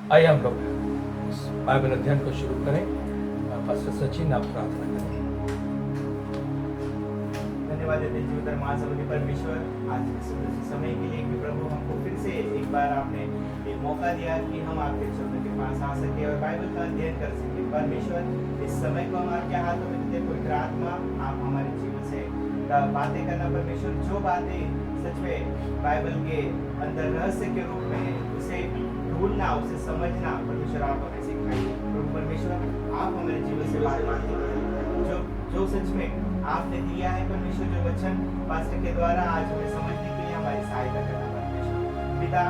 आइए हम लोग इस बाइबल अध्ययन को शुरू करें। पास्टर सचिन, आप प्रार्थना करें। धन्यवाद देते हैं जीवदार महासभापति परमेश्वर, आज के सुंदर से समय के लिए कि प्रभु हमको फिर से एक बार आपने एक मौका दिया कि हम आपके चरणों के पास आ सके और बाइबल का अध्ययन कर सके। परमेश्वर, इस समय को हम आपके हाथों में देते, पवित्र आत्मा आप हमारे जीवन से बातें करना। परमेश्वर, जो बातें सच में बाइबल के अंदर रहस्य के रूप में उसे ढूंढना, उसे समझना, परमेश्वर आप हमें सिखाइए। प्रभु परमेश्वर, आप हमारे जीवन से बात कीजिए। जो सच में आपने दिया है परमेश्वर, जो वचन पास्टर के द्वारा आज हमें समझने के लिए हमारी सहायता करना। परमेश्वर पिता,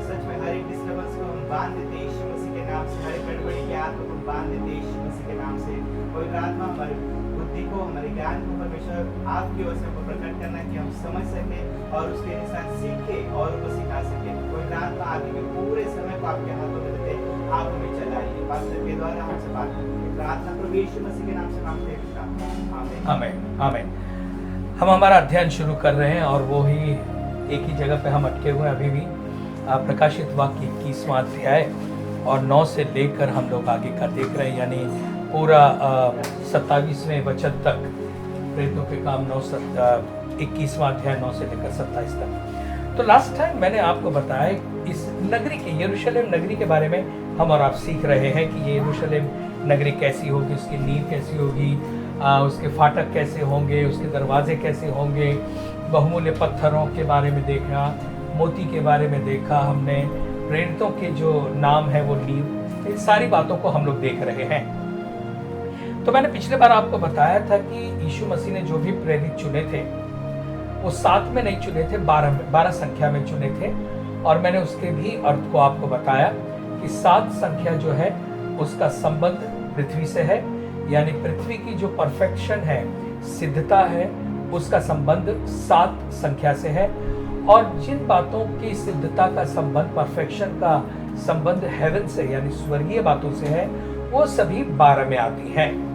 सच में हर एक डिस्टर्बेंस को हम बांध देते यीशु मसीह के नाम से, हर एक गड़बड़ी के हाथ को हम बांध देते यीशु मसीह के नाम से। पवित्र आत्मा हमारी बुद्धि को, हमारे ज्ञान को परमेश्वर आपकी ओर से प्रकट करना कि हम समझ सके और उसके अनुसार सीखे और उनको सिखा सके। पवित्र आत्मा आगे के पूरे समय को आपके हाथों में देते, आप हमें चलाइए। पास्टर के द्वारा हमसे बात करिए। प्रार्थना प्रभु यीशु मसीह के नाम से मांगते हैं पिता, आमीन। आमीन आमीन। हम हमारा अध्ययन शुरू कर रहे हैं और वो ही एक ही जगह पे हम अटके हुए हैं अभी भी। प्रकाशित वाक्य 21वां अध्याय और 9 से लेकर हम लोग आगे का देख रहे हैं, यानी पूरा 27वें वचन तक। प्रेरितों के काम 21वां अध्याय 9 से लेकर 27 तक। तो लास्ट टाइम मैंने आपको बताया इस नगरी के, यरूशलेम नगरी के बारे में हम और आप सीख रहे हैं कि ये यरूशलेम नगरी कैसी होगी, उसकी नींव कैसी होगी, उसके फाटक कैसे होंगे, उसके दरवाजे कैसे होंगे, बहुमूल्य पत्थरों के बारे में देखा, मोती के बारे में देखा हमने, प्रेरितों के जो नाम है वो नींव, इन सारी बातों को हम लोग देख रहे हैं। तो मैंने पिछले बार आपको बताया था कि यीशु मसीह ने जो भी प्रेरित चुने थे वो 7 में नहीं चुने थे, 12 संख्या में चुने थे। और मैंने उसके भी अर्थ को आपको बताया कि 7 संख्या जो है उसका संबंध पृथ्वी से है, यानी पृथ्वी की जो परफेक्शन है, सिद्धता है, उसका संबंध 7 संख्या से है। और जिन बातों की सिद्धता का संबंध, परफेक्शन का संबंध हेवन से यानी स्वर्गीय बातों से है, वो सभी 12 में आती हैं।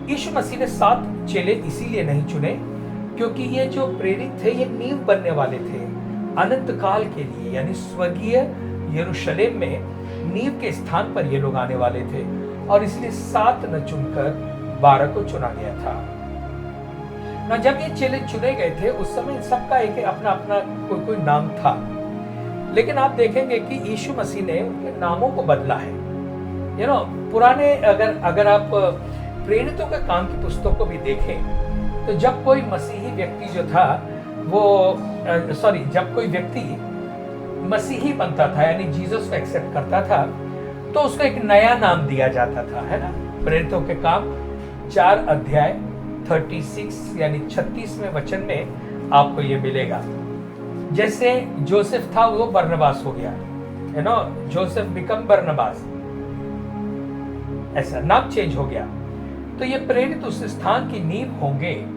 यीशु मसीह ने 7 चेले इसीलिए नहीं चुने क्योंकि ये जो प्रेरित थे ये नींव बनने वाले थे अनंत काल के लिए, यानी स्वर्गीय यरूशलेम में नींव के स्थान पर ये लोग आने वाले थे। और इसलिए 7 न चुनकर 12 को चुना गया था ना। जब ये चेले चुने गए थे उस समय सबका एक अपना अपना कोई नाम था, लेकिन आप देखेंगे कि यीशु मसीह ने उनके नामों को बदला है। पुराने अगर आप प्रेरितों के काम की पुस्तक को भी देखें तो जब कोई मसीही व्यक्ति जो था जब कोई व्यक्ति मसीही बनता था, यानी जीसस को एक्सेप्ट करता था, तो उसको एक नया नाम दिया जाता था, है ना। प्रेरितों के काम 4 अध्याय 36 यानी 36वें वचन में आपको ये मिलेगा। जैसे जोसेफ था वो बरनबास हो गया, जोसेफ बिकम बरनबास, ऐसा नाम चेंज हो गया। तो ये प्रेरित उस स्थान की नींव होंगे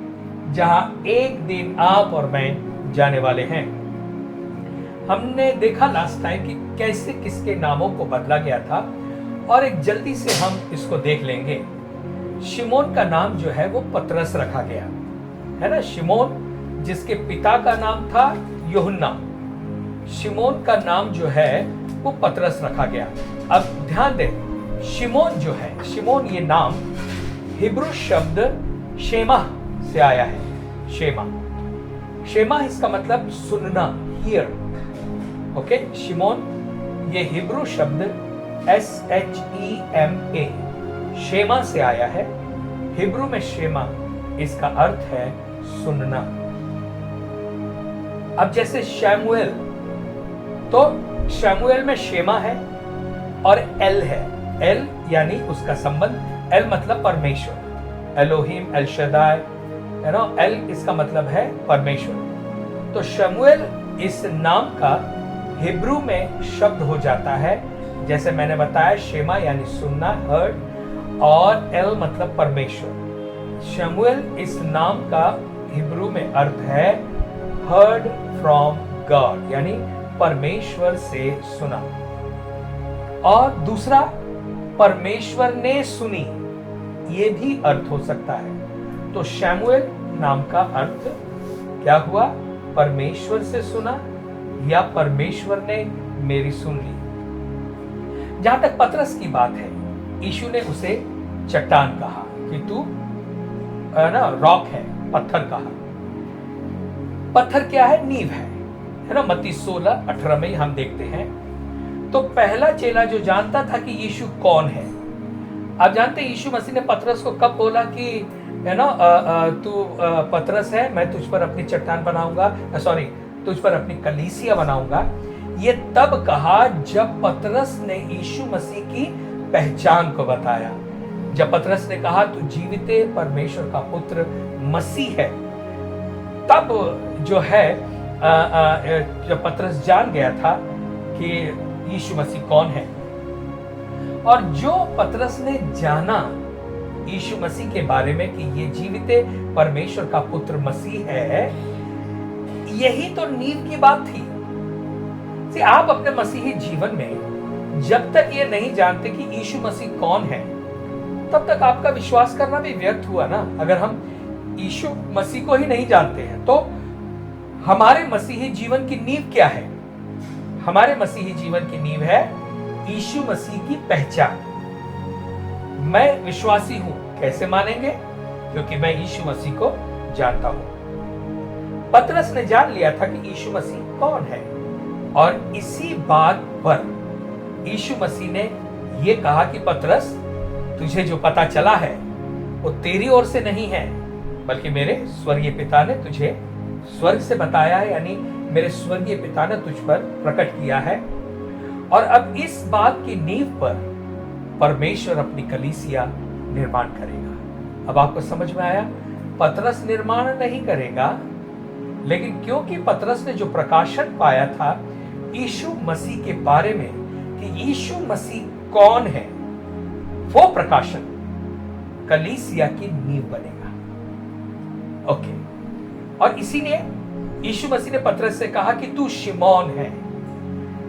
जहां एक दिन आप और मैं जाने वाले हैं। हमने देखा लास्ट टाइम कि कैसे किसके नामों को बदला गया था, और एक जल्दी से हम इसको देख लेंगे। शिमोन का नाम जो है वो पतरस रखा गया, है ना। शिमोन जिसके पिता का नाम था यूहन्ना, शिमोन का नाम जो है वो पतरस रखा गया। अब ध्यान दें, शिमोन जो है, शिमोन ये नाम हिब्रू शब्द शेमा से आया है। शेमा इसका मतलब सुनना, हियर। ओके, शिमोन ये हिब्रू शब्द SHEMA शेमा से आया है। हिब्रू में शेमा इसका अर्थ है सुनना। अब जैसे शैमुएल, तो शैमुएल में शेमा है और एल है। एल यानी उसका संबंध, एल मतलब परमेश्वर, एलोहिम, एल शदाय, एल इसका मतलब है परमेश्वर। तो शमूएल इस नाम का हिब्रू में शब्द हो जाता है, जैसे मैंने बताया, शेमा यानी सुनना, हर्ड, और एल मतलब परमेश्वर। शमूएल इस नाम का हिब्रू में अर्थ है हर्ड फ्रॉम गॉड, यानी परमेश्वर से सुना। और दूसरा, परमेश्वर ने सुनी, ये भी अर्थ हो सकता है। तो शमूएल नाम का अर्थ क्या हुआ? परमेश्वर से सुना, या परमेश्वर ने मेरी सुन ली। जहां तक पतरस की बात है, यीशु ने उसे चट्टान कहा कि तू ना रॉक है, पत्थर कहा। पत्थर क्या है? नींव है ना। मत्ती 16:18 में हम देखते हैं। तो पहला चेला जो जानता था कि यीशु कौन है, आप जानते हैं यीशु मसीह ने पतरस को कब बोला कि है ना तू पतरस है, मैं तुझ पर अपनी चट्टान बनाऊंगा, सॉरी तुझ पर अपनी कलीसिया बनाऊंगा। ये तब कहा जब पतरस ने यीशु मसीह की पहचान को बताया। जब पतरस ने कहा तू जीवित परमेश्वर का पुत्र मसीह है, तब जो है जब पतरस जान गया था कि यीशु मसीह कौन है। और जो पतरस ने जाना यीशु मसीह के बारे में कि ये जीवित परमेश्वर का पुत्र मसीह है, यही तो नींव की बात थी। आप अपने मसीही जीवन में जब तक ये नहीं जानते कि यीशु मसीह कौन है, तब तक आपका विश्वास करना भी व्यर्थ हुआ ना। अगर हम यीशु मसीह को ही नहीं जानते हैं तो हमारे मसीही जीवन की नींव क्या है? हमारे मसीही जीवन की नींव है यीशु मसीह की पहचान। मैं विश्वासी हूं, कैसे मानेंगे? क्योंकि मैं यीशु मसीह को जानता हूं। पतरस ने जान लिया था कि यीशु मसीह कौन है, और इसी बात पर यीशु मसीह ने यह कहा कि पतरस, तुझे जो पता चला है वो तेरी ओर से नहीं है, बल्कि मेरे स्वर्गीय पिता ने तुझे स्वर्ग से बताया है, यानी मेरे स्वर्गीय पिता ने तुझ पर प्रकट किया है। और अब इस बात की नींव पर परमेश्वर अपनी कलीसिया निर्माण करेगा। अब आपको समझ में आया? पतरस निर्माण नहीं करेगा, लेकिन क्योंकि पतरस ने जो प्रकाशन पाया था यीशु मसीह के बारे में कि यीशु मसीह कौन है, वो प्रकाशन कलीसिया की नींव बनेगा। ओके। और इसीलिए यीशु मसीह ने पतरस से कहा कि तू शिमोन है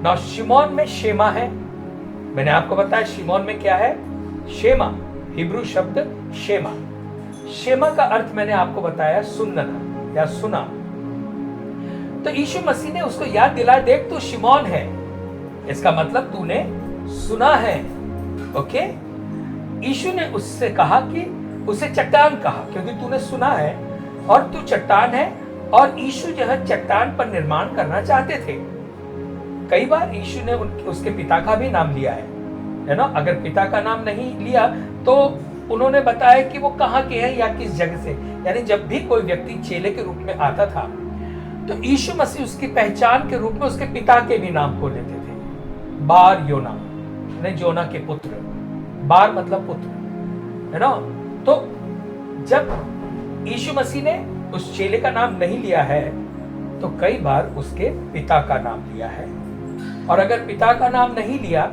ना। शिमोन में शेमा है। मैंने आपको बताया शिमोन में क्या है? शेमा, हिब्रू शब्द शेमा। शेमा का अर्थ मैंने आपको बताया सुनना या सुना। तो यीशु मसीह ने उसको याद दिलाया, देख तू शिमोन है, इसका मतलब तूने सुना है। ओके। यीशु ने उससे कहा कि उसे चट्टान कहा, क्योंकि तूने सुना है और तू चट्टान है। और यीशु जो है चट्टान पर निर्माण करना चाहते थे। कई बार यीशु ने उसके पिता का भी नाम लिया है ना। अगर पिता का नाम नहीं लिया तो उन्होंने बताया कि वो कहाँ के हैं या किस जगह से। यानी जब भी कोई व्यक्ति चेले के रूप में आता था तो यीशु मसीह उसकी पहचान के रूप में उसके पिता के भी नाम को लेते थे। बार योना, जोना के पुत्र, बार मतलब पुत्र, है ना। तो जब यीशु मसीह ने उस चेले का नाम नहीं लिया है तो कई बार उसके पिता का नाम लिया है। और अगर पिता का नाम नहीं लिया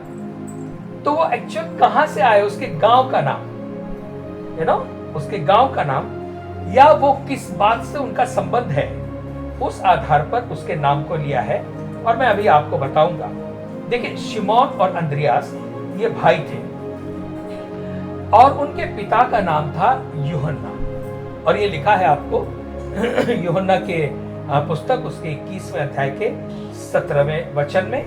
तो वो एक्चुअल कहां से आए, उसके गांव का नाम, है ना, उसके गांव का नाम, या वो किस बात से उनका संबंध है, उस आधार पर उसके नाम को लिया है। और मैं अभी आपको बताऊंगा। देखिए, शिमोन और अंद्रियास ये भाई थे और उनके पिता का नाम था यूहन्ना। और ये लिखा है आपको यूहन्ना के पुस्तक उसके 21वें अध्याय के 17वें वचन में,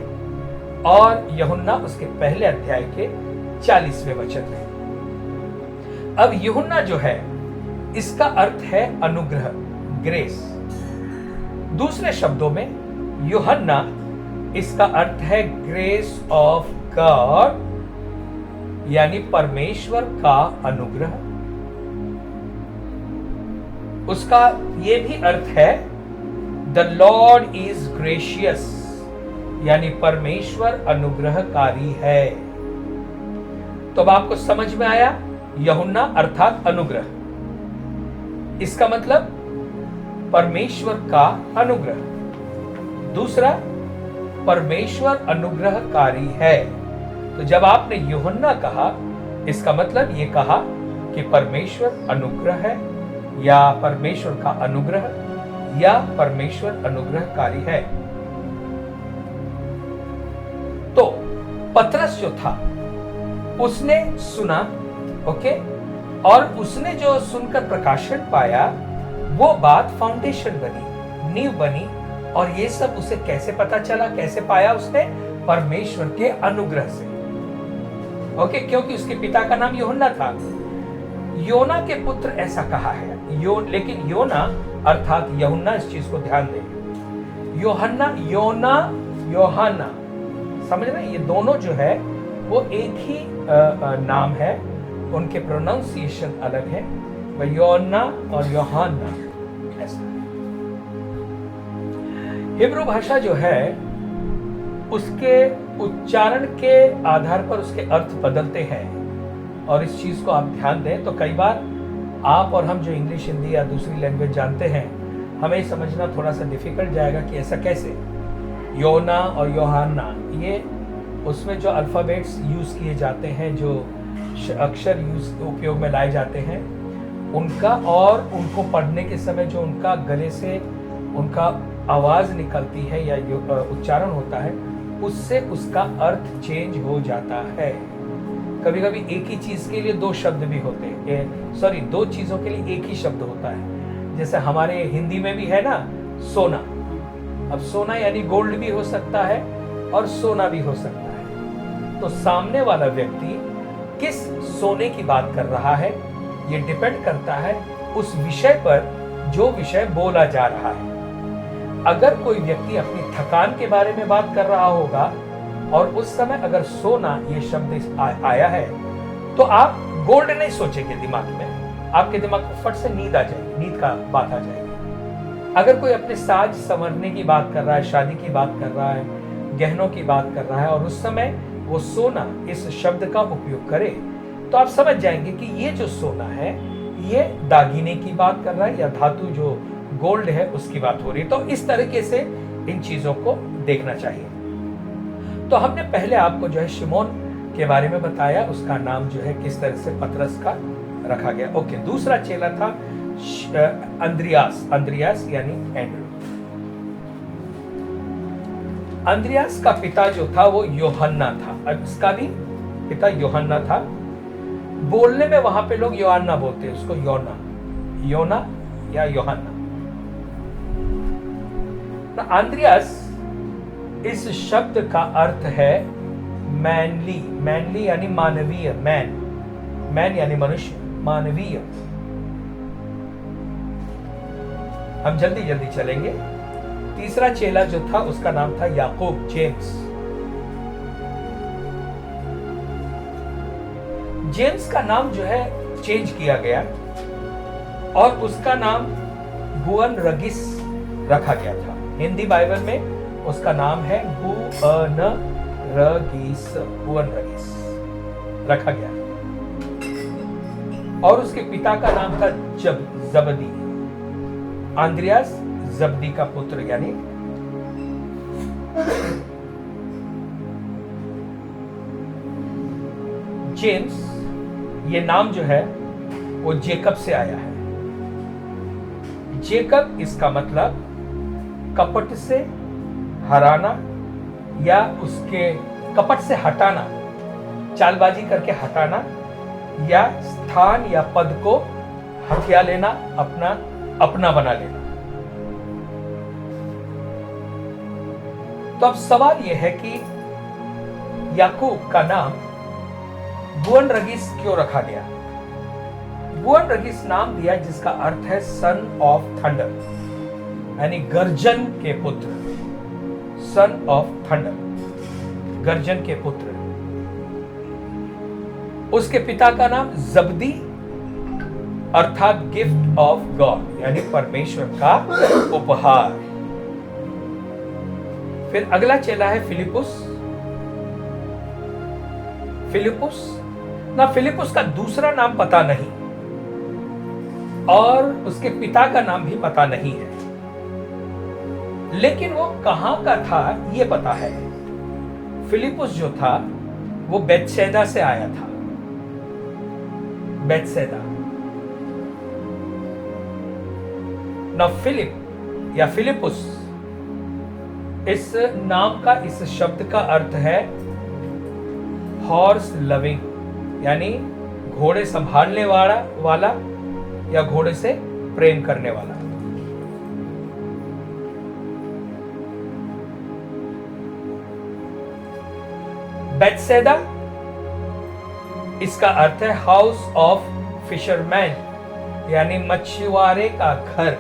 और यूहन्ना उसके पहले अध्याय के 40वें वचन में। अब यूहन्ना जो है इसका अर्थ है अनुग्रह, ग्रेस। दूसरे शब्दों में यूहन्ना इसका अर्थ है ग्रेस ऑफ गॉड, यानी परमेश्वर का अनुग्रह। उसका यह भी अर्थ है द लॉर्ड इज ग्रेशियस, यानी परमेश्वर अनुग्रहकारी है। तो अब आपको समझ में आया, यूहन्ना अर्थात अनुग्रह, इसका मतलब परमेश्वर का अनुग्रह। दूसरा, परमेश्वर अनुग्रहकारी है। तो जब आपने यूहन्ना कहा, इसका मतलब ये कहा कि परमेश्वर अनुग्रह है, या परमेश्वर का अनुग्रह, या परमेश्वर अनुग्रहकारी है। तो पतरस जो था उसने सुना, ओके, और उसने जो सुनकर प्रकाशन पाया वो बात फाउंडेशन बनी, नींव बनी। और ये सब उसे कैसे पता चला, कैसे पाया उसने? परमेश्वर के अनुग्रह से। ओके, क्योंकि उसके पिता का नाम यूहन्ना था। योना के पुत्र ऐसा कहा है, लेकिन योना अर्थात यूहन्ना, इस चीज को ध्यान दें। यूहन्ना, योना, योहाना, समझ रहे हैं? ये दोनों जो है वो एक ही नाम है, उनके प्रोनाउंसिएशन अलग है। वह योना और योहाना ऐसा। हिब्रू भाषा जो है उसके उच्चारण के आधार पर उसके अर्थ बदलते हैं, और इस चीज को आप ध्यान दें। तो कई बार आप और हम जो इंग्लिश, हिंदी या दूसरी लैंग्वेज जानते हैं, हमें समझना थोड़ा सा डिफिकल्ट जाएगा कि ऐसा कैसे। योना और योहाना, ये उसमें जो अल्फ़ाबेट्स यूज़ किए जाते हैं, जो अक्षर उपयोग में लाए जाते हैं, उनका और उनको पढ़ने के समय जो उनका गले से उनका आवाज़ निकलती है या उच्चारण होता है, उससे उसका अर्थ चेंज हो जाता है। कभी कभी एक ही चीज़ के लिए दो शब्द भी होते हैं, दो चीज़ों के लिए एक ही शब्द होता है। जैसे हमारे हिंदी में भी है ना, सोना। अब सोना यानी गोल्ड भी हो सकता है और सोना भी हो सकता है। तो सामने वाला व्यक्ति किस सोने की बात कर रहा है, ये डिपेंड करता है उस विषय पर जो विषय बोला जा रहा है। अगर कोई व्यक्ति अपनी थकान के बारे में बात कर रहा होगा और उस समय अगर सोना ये शब्द आया है, तो आप गोल्ड नहीं सोचेंगे दिमाग में, आपके दिमाग में फट से नींद आ जाएगी, नींद का बात आ जाएगी। अगर कोई अपने साज संवरने की बात कर रहा है, शादी की बात कर रहा है, गहनों की बात कर रहा है, और उस समय वो सोना इस शब्द का उपयोग करे, तो आप समझ जाएंगे कि ये जो सोना है ये दागिने की बात कर रहा है या धातु जो गोल्ड है उसकी बात हो रही है। तो इस तरीके से इन चीजों को देखना चाहिए। तो हमने पहले आपको जो है शिमोन के बारे में बताया, उसका नाम जो है किस तरह से पतरस का रखा गया। ओके, दूसरा चेला था अंद्रियास यानी एंड्रू। अंद्रियास का पिता जो था वो यूहन्ना था, अब इसका भी पिता यूहन्ना था। बोलने में वहां पे लोग योहाना बोलते हैं, उसको योना या यूहन्ना। अंद्रियास इस शब्द का अर्थ है मैनली यानी मानवीय, मैन यानी मनुष्य, मानवीय। हम जल्दी चलेंगे। तीसरा चेला जो था उसका नाम था याकूब, जेम्स का नाम जो है चेंज किया गया और उसका नाम बुअनरगिस रखा गया था। हिंदी बाइबल में उसका नाम है बुअनरगिस रखा गया, और उसके पिता का नाम था जबदी। अंद्रियास जबदी का पुत्र यानी जेम्स, ये नाम जो है वो जेकब से आया है। जेकब इसका मतलब कपट से हराना या उसके कपट से हटाना, चालबाजी करके हटाना, या स्थान या पद को हथिया लेना, अपना बना लेना। तो अब सवाल यह है कि याकूब का नाम बुअनरगिस क्यों रखा गया? बुअनरगिस नाम दिया जिसका अर्थ है सन ऑफ थंडर, यानी गर्जन के पुत्र, सन ऑफ थंडर, गर्जन के पुत्र। उसके पिता का नाम जबदी अर्थात गिफ्ट ऑफ गॉड, यानी परमेश्वर का उपहार। फिर अगला चेला है फिलिपुस का दूसरा नाम पता नहीं और उसके पिता का नाम भी पता नहीं है, लेकिन वो कहां का था ये पता है। फिलिपुस जो था वो बेतसैदा से आया था, बेतसैदा। ना फिलिप या फिलिपुस, इस नाम का, इस शब्द का अर्थ है हॉर्स लविंग, यानी घोड़े संभालने वाला या घोड़े से प्रेम करने वाला। बेतसैदा इसका अर्थ है हाउस ऑफ फिशरमैन, यानी मछुआरे का घर,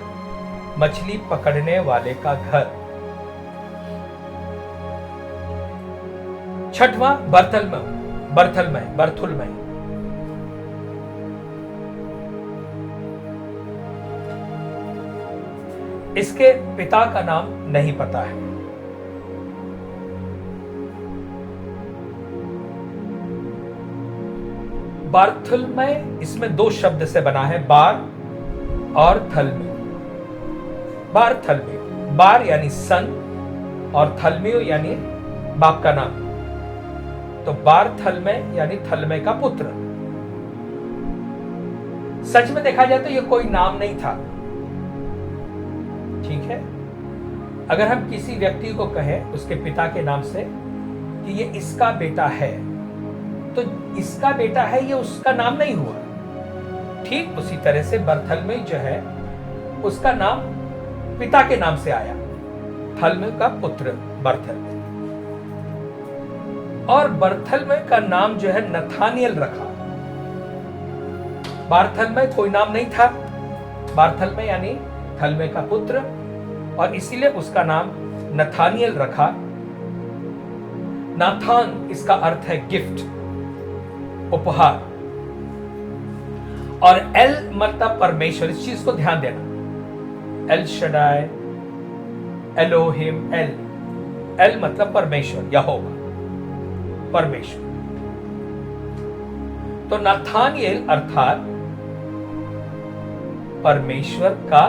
मछली पकड़ने वाले का घर। छठवां बर्थुलमय। इसके पिता का नाम नहीं पता है। बार्थुलमय इसमें दो शब्द से बना है, बार और थलमे। बार यानी सन और थलमियो यानी बाप का नाम। तो बार्थुलमय यानी थलमे का पुत्र। सच में देखा जाए तो यह कोई नाम नहीं था, ठीक है। अगर हम किसी व्यक्ति को कहें उसके पिता के नाम से कि ये इसका बेटा है, तो इसका बेटा है, ये उसका नाम नहीं हुआ। ठीक उसी तरह से बर्थुलमय जो है उसका नाम पिता के नाम से आया, थलमे का पुत्र बर्थुलमय। और बर्थुलमय का नाम जो है नथानिएल रखा। बार्थुलमय कोई नाम नहीं था, बार्थुलमय यानी थलमे का पुत्र, और इसीलिए उसका नाम नथानिएल रखा। नाथान इसका अर्थ है गिफ्ट, उपहार, और एल मतलब परमेश्वर। इस चीज को ध्यान देना, एल शडाय, एलोहिम, एल मतलब परमेश्वर, यहोवा परमेश्वर। तो नाथानिएल अर्थात परमेश्वर का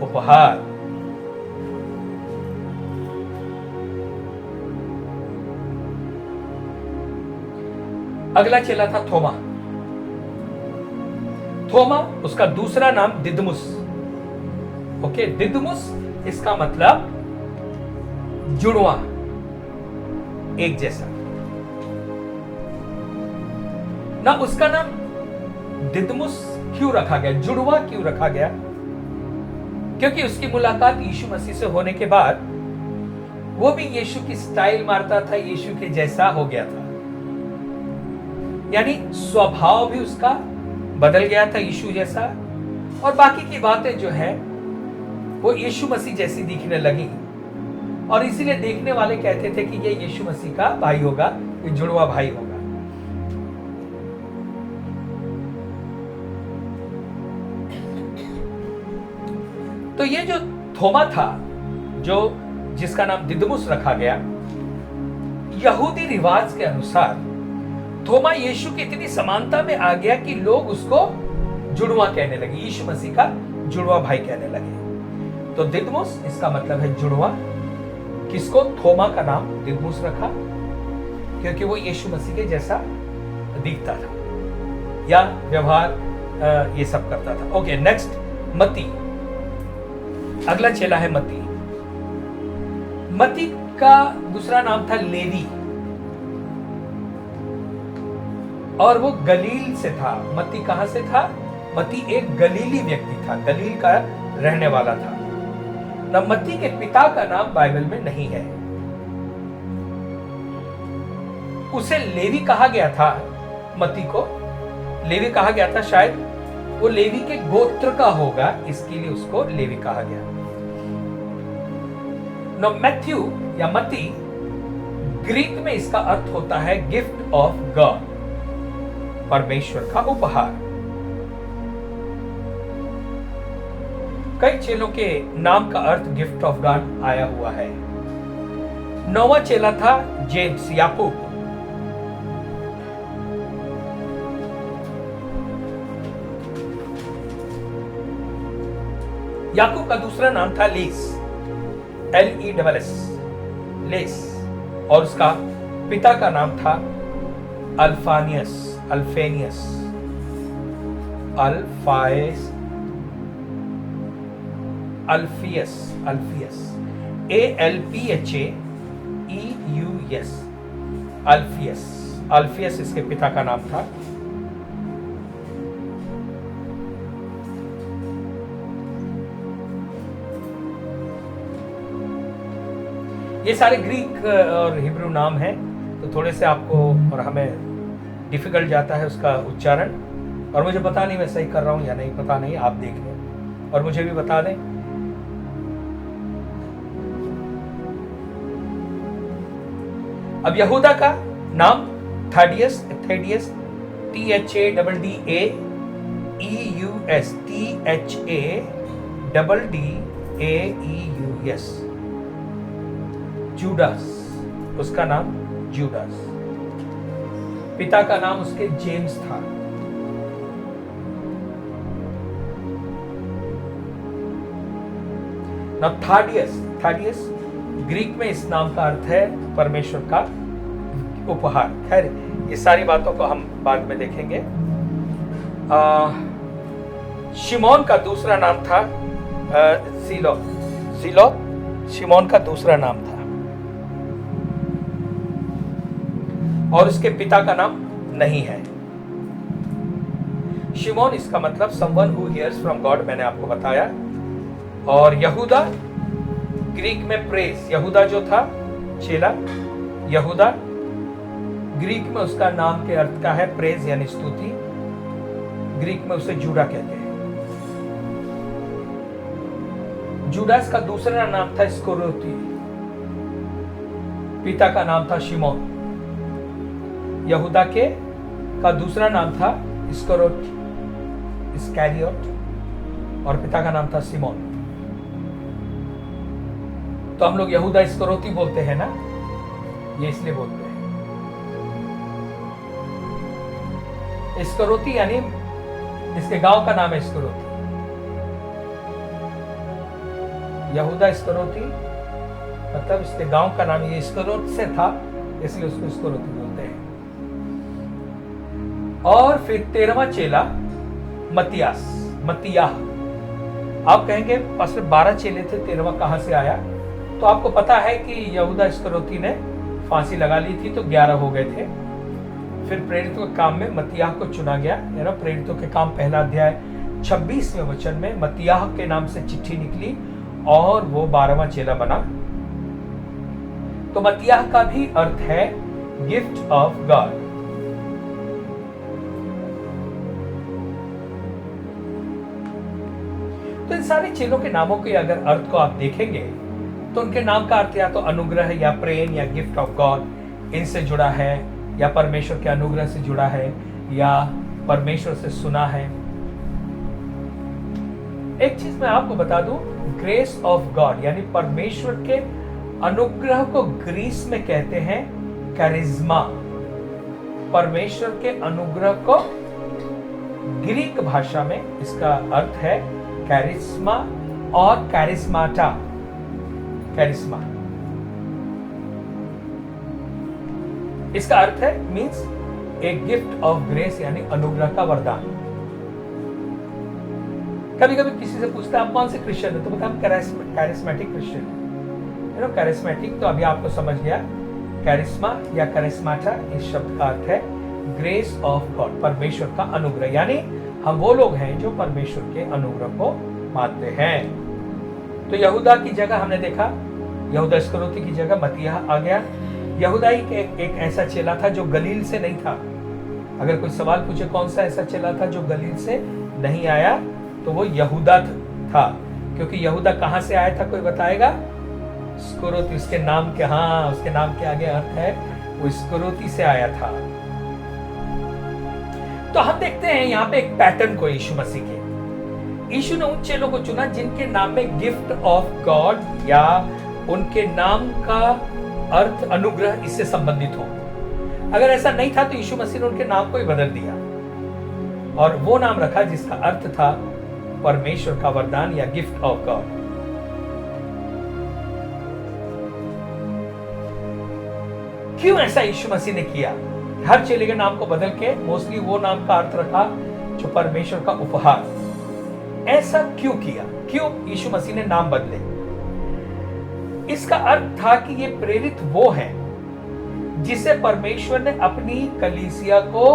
उपहार। अगला चेला था थोमा। उसका दूसरा नाम दिदमुस। ओके, दिदमुस इसका मतलब जुड़वा, एक जैसा ना। उसका नाम दिदमुस क्यों रखा गया, जुड़वा क्यों रखा गया? क्योंकि उसकी मुलाकात यीशु मसीह से होने के बाद वो भी यीशु की स्टाइल मारता था, यीशु के जैसा हो गया था। यानी स्वभाव भी उसका बदल गया था यीशु जैसा, और बाकी की बातें जो है वो यीशु मसीह जैसी दिखने लगी। और इसीलिए देखने वाले कहते थे कि ये यीशु मसीह का भाई होगा, ये जुड़वा भाई होगा। तो ये जो थोमा था, जो जिसका नाम दिदमुस रखा गया, यहूदी रिवाज के अनुसार थोमा यीशु की इतनी समानता में आ गया कि लोग उसको जुड़वा कहने लगे, यीशु मसीह का जुड़वा भाई कहने लगे। तो दिदमुस इसका मतलब है जुड़वा। किसको? थोमा का नाम दिदमुस रखा क्योंकि वो यीशु मसीह के जैसा दिखता था या व्यवहार ये सब करता था। ओके, नेक्स्ट मत्ती। अगला चेला है मत्ती। मत्ती का दूसरा नाम था लेवी, और वो गलील से था। मत्ती कहां से था? मत्ती एक गलीली व्यक्ति था, गलील का रहने वाला था। न मत्ती के पिता का नाम बाइबल में नहीं है। उसे लेवी कहा गया था, मत्ती को लेवी कहा गया था, शायद वो लेवी के गोत्र का होगा, इसके लिए उसको लेवी कहा गया। नो मैथ्यू या मत्ती, ग्रीक में इसका अर्थ होता है गिफ्ट ऑफ गॉड, परमेश्वर का उपहार। कई चेलों के नाम का अर्थ गिफ्ट ऑफ गॉड आया हुआ है। नौवां चेला था जेम्स, याकूब। याकूब का दूसरा नाम था लेस, LESS, लेस, और उसका पिता का नाम था अल्फेनियस, अल्फियस इसके पिता का नाम था। ये सारे ग्रीक और हिब्रू नाम हैं, तो थोड़े से आपको और हमें डिफिकल्ट जाता है उसका उच्चारण, और मुझे पता नहीं मैं सही कर रहा हूँ या नहीं, पता नहीं, आप देख लें और मुझे भी बता दें। अब यहूदा का नाम थेडियस, THADDEUS, THADDEUS, जूडास, उसका नाम जूडास। पिता का नाम उसके जेम्स था। नाउ थेडियस ग्रीक में इस नाम का अर्थ है परमेश्वर का उपहार। खैर, ये सारी बातों को हम बाद में देखेंगे। शिमोन का दूसरा नाम था सीलो, शिमोन का दूसरा नाम था, और उसके पिता का नाम नहीं है। शिमोन इसका मतलब someone who hears from God, मैंने आपको बताया। और यहूदा ग्रीक में प्रेस, यहूदा जो था चेला, यहूदा ग्रीक में उसका नाम के अर्थ का है प्रेज यानी स्तुति। ग्रीक में उसे जूडा कहते हैं। जूडास का दूसरा नाम था इस्करियोती, पिता का नाम था शिमोन। यहूदा का दूसरा नाम था इस्करियोट, और पिता का नाम था सिमोन। तो हम लोग यहूदा इस्करियोती बोलते हैं ना, ये इसलिए बोलते हैं। इस्करियोती यानी इसके गांव का नाम है इस्करियोती। यहूदा इस्करियोती मतलब इसके गांव का नाम, ये इस्करियोत से था इसलिए उसको इस्करियोती बोलते हैं। और फिर 13वां चेला मत्तियाह। आप कहेंगे पास्टर 12 चेले थे, 13वां कहां से आया? तो आपको पता है कि यहूदा इस्करियोती ने फांसी लगा ली थी तो 11 हो गए थे। फिर प्रेरितों के काम में मत्तियाह को चुना गया। प्रेरितों के काम 1 अध्याय 26वें वचन में मत्तियाह के नाम से चिट्ठी निकली और वो 12वां चेला बना। तो मत्तियाह का भी अर्थ है गिफ्ट ऑफ गॉड। तो इन सारे चेलों के नामों के अगर अर्थ को आप देखेंगे तो उनके नाम का अर्थ या तो अनुग्रह या प्रेम या गिफ्ट ऑफ गॉड इनसे जुड़ा है, या परमेश्वर के अनुग्रह से जुड़ा है, या परमेश्वर से सुना है। एक चीज मैं आपको बता दूं, ग्रेस ऑफ गॉड यानी परमेश्वर के अनुग्रह को ग्रीस में कहते हैं कैरिज्मा। परमेश्वर के अनुग्रह को ग्रीक भाषा में इसका अर्थ है कैरिस्मा और कैरिस्माटा। कैरिस्मा इसका अर्थ है means a gift of grace यानी अनुग्रह का वरदान। कभी कभी किसी से पूछता है आप कौन से क्रिश्चियन है, तो बोलता हम कैरिस्मेटिक क्रिश्चियन है। कैरिस्मेटिक तो अभी आपको समझ गया। कैरिस्मा या कैरिस्माटा इस शब्द का अर्थ है ग्रेस ऑफ गॉड, परमेश्वर का अनुग्रह, यानी हम वो लोग हैं जो परमेश्वर के अनुग्रह को मानते हैं। तो यहूदा की जगह हमने देखा, यहूदा इस्करियोती की जगह मत्तियाह आ गया। यहूदा ही एक ऐसा चेला था जो गलील से नहीं था। अगर कोई सवाल पूछे कौन सा ऐसा चेला था जो गलील से नहीं आया, तो वो यहूदा था। क्योंकि यहूदा कहां से आया था, कोई बताएगा? इस्करियोती, उसके नाम के, हाँ, उसके नाम के आगे अर्थ है वो इस्करियोती से आया था। तो हम देखते हैं यहाँ पे एक पैटर्न को यीशु मसीह के। यीशु ने उन चेलों को चुना जिनके नाम में गिफ्ट ऑफ गॉड या उनके नाम का अर्थ अनुग्रह इससे संबंधित हो। अगर ऐसा नहीं था तो यीशु मसीह ने उनके नाम को ही बदल दिया और वो नाम रखा जिसका अर्थ था परमेश्वर का वरदान या गिफ्ट ऑफ गॉड। क्यों ऐसा यीशु मसीह ने किया? हर चेले के नाम को बदल के मोस्टली वो नाम का अर्थ रखा जो परमेश्वर का उपहार। ऐसा क्यों किया? क्यों यीशु मसीह ने नाम बदले? इसका अर्थ था कि ये प्रेरित वो हैं जिसे परमेश्वर ने अपनी कलीसिया को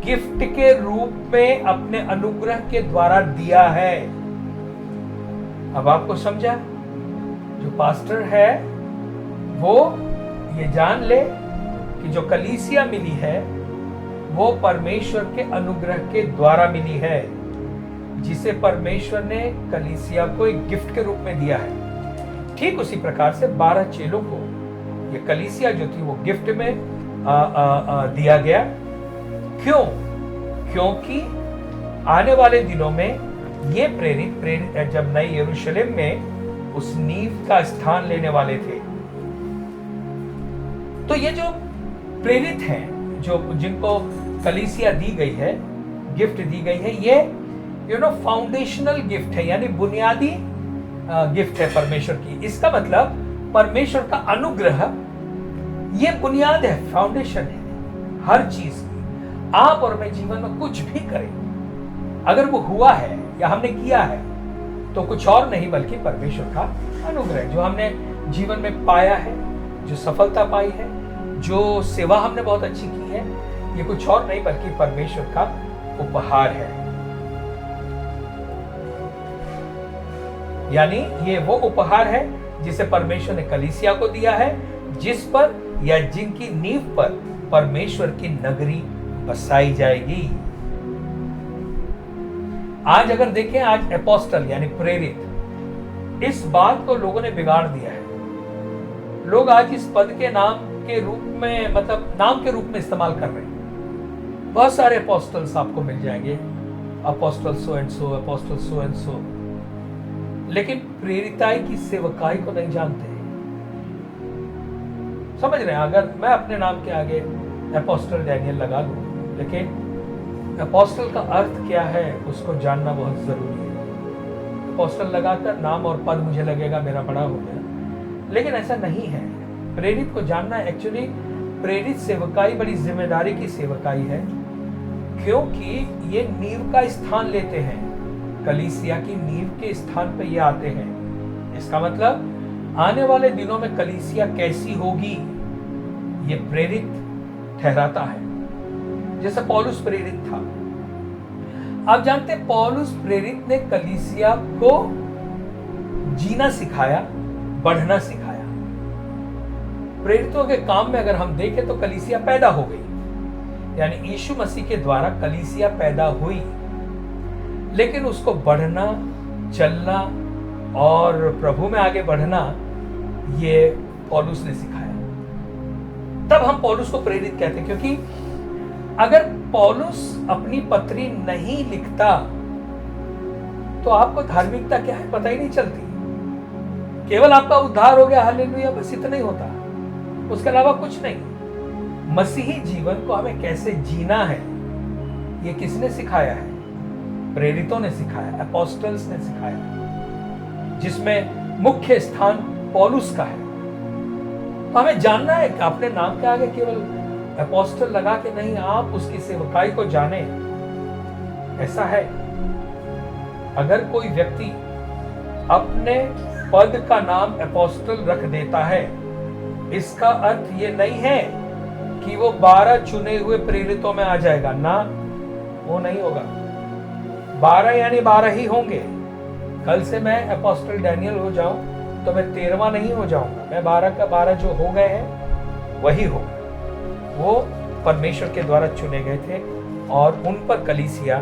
गिफ्ट के रूप में अपने अनुग्रह के द्वारा दिया है। अब आपको समझा? जो पास्टर है वो ये जान ले कि जो कलीसिया मिली है वो परमेश्वर के अनुग्रह के द्वारा मिली है, जिसे परमेश्वर ने कलीसिया को एक गिफ्ट के रूप में दिया है। ठीक उसी प्रकार से 12 चेलों को ये कलीसिया जो थी वो गिफ्ट में दिया गया। क्यों? क्योंकि आने वाले दिनों में ये प्रेरित जब नए यरूशलेम में उस नींव का स्थान लेने वाले थे, तो ये जो प्रेरित हैं, जो जिनको कलीसिया दी गई है, गिफ्ट दी गई है, ये फाउंडेशनल गिफ्ट है, यानी बुनियादी गिफ्ट है परमेश्वर की। इसका मतलब परमेश्वर का अनुग्रह ये बुनियाद है, फाउंडेशन है हर चीज की। आप और मैं जीवन में कुछ भी करें, अगर वो हुआ है या हमने किया है, तो कुछ और नहीं बल्कि परमेश्वर का अनुग्रह, जो हमने जीवन में पाया है, जो सफलता पाई है, जो सेवा हमने बहुत अच्छी की है, ये कुछ और नहीं बल्कि परमेश्वर का उपहार है। यानी ये वो उपहार है जिसे परमेश्वर ने कलीसिया को दिया है, जिस पर या जिनकी नींव पर परमेश्वर की नगरी बसाई जाएगी। आज अगर देखें, आज एपोस्टल यानी प्रेरित, इस बात को लोगों ने बिगाड़ दिया है। लोग आज इस पद के नाम के रूप में, मतलब नाम के रूप में इस्तेमाल कर रहे हैं। बहुत सारे अपोस्टल्स आपको मिल जाएंगे, apostle so and so, apostle so and so, लेकिन प्रेरिताई की सेवकाई को नहीं जानते। समझ रहे हैं? अगर मैं अपने नाम के आगे अपोस्टल डैनियल लगा लूं, लेकिन अपोस्टल का अर्थ क्या है उसको जानना बहुत जरूरी है। अपोस्टल लगाकर नाम और पद मुझे लगेगा मेरा बड़ा हो गया, लेकिन ऐसा नहीं है। प्रेरित को जानना, एक्चुअली प्रेरित सेवकाई बड़ी जिम्मेदारी की सेवकाई है, क्योंकि ये नींव का स्थान लेते हैं, कलीसिया की नींव के स्थान पे ये आते हैं। इसका मतलब आने वाले दिनों में कलीसिया कैसी होगी ये प्रेरित ठहराता है। जैसे पौलुस प्रेरित था, आप जानते हैं पौलुस प्रेरित ने कलीसिया को जीना सिखाया, बढ़ना सिखाया। प्रेरितों के काम में अगर हम देखें तो कलीसिया पैदा हो गई, यानी यीशु मसीह के द्वारा कलीसिया पैदा हुई, लेकिन उसको बढ़ना, चलना और प्रभु में आगे बढ़ना ये पौलुस ने सिखाया। तब हम पौलुस को प्रेरित कहते हैं, क्योंकि अगर पौलुस अपनी पत्री नहीं लिखता तो आपको धार्मिकता क्या है पता ही नहीं चलती। केवल आपका उद्धार हो गया, हालेलुया, बस इतना ही होता, उसके अलावा कुछ नहीं। मसीही जीवन को हमें कैसे जीना है ये किसने सिखाया है? प्रेरितों ने सिखाया, अपोस्टल्स ने सिखाया, जिसमें मुख्य स्थान पौलुस का है। तो हमें जानना है कि अपने नाम के आगे केवल अपोस्टल लगा के नहीं, आप उसकी सेवकाई को जाने। ऐसा है, अगर कोई व्यक्ति अपने पद का नाम अपोस्टल रख देता है, इसका अर्थ ये नहीं है कि वो 12 चुने हुए प्रेरितों में आ जाएगा। ना, वो नहीं होगा। 12 यानी 12 ही होंगे। कल से मैं अपोस्टल डैनियल हो जाऊं तो मैं 13वां नहीं हो जाऊंगा, मैं 12 का 12 जो हो गए हैं वही हो। वो परमेश्वर के द्वारा चुने गए थे और उन पर कलीसिया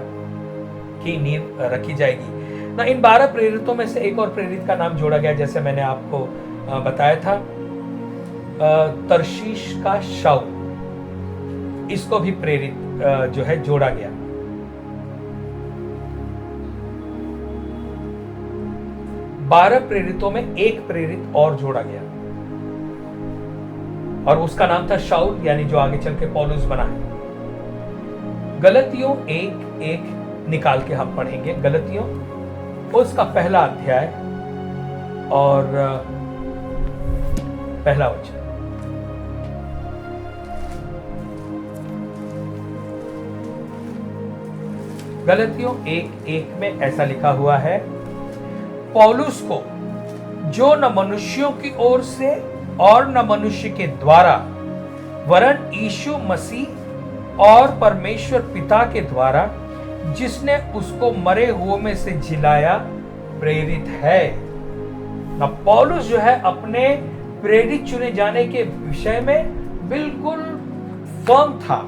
की नींव रखी जाएगी ना। इन 12 प्रेरितों में से एक और प्रेरित का नाम जोड़ा गया, जैसे मैंने आपको बताया था, तरशीश का शाऊल, इसको भी प्रेरित जो है जोड़ा गया। 12 प्रेरितों में एक प्रेरित और जोड़ा गया और उसका नाम था शाऊल, यानी जो आगे चल के पौलुस बना है। गलतियों 1:1 निकाल के हम पढ़ेंगे। गलतियों उसका पहला अध्याय और पहला वचन। गलतियों 1:1 में ऐसा लिखा हुआ है, पौलुस को, जो न मनुष्यों की ओर से और न मनुष्य के द्वारा वरन यीशु मसीह और परमेश्वर पिता के द्वारा, जिसने उसको मरे हुओं में से जिलाया, प्रेरित है। न पौलुस जो है अपने प्रेरित चुने जाने के विषय में बिल्कुल फर्म था।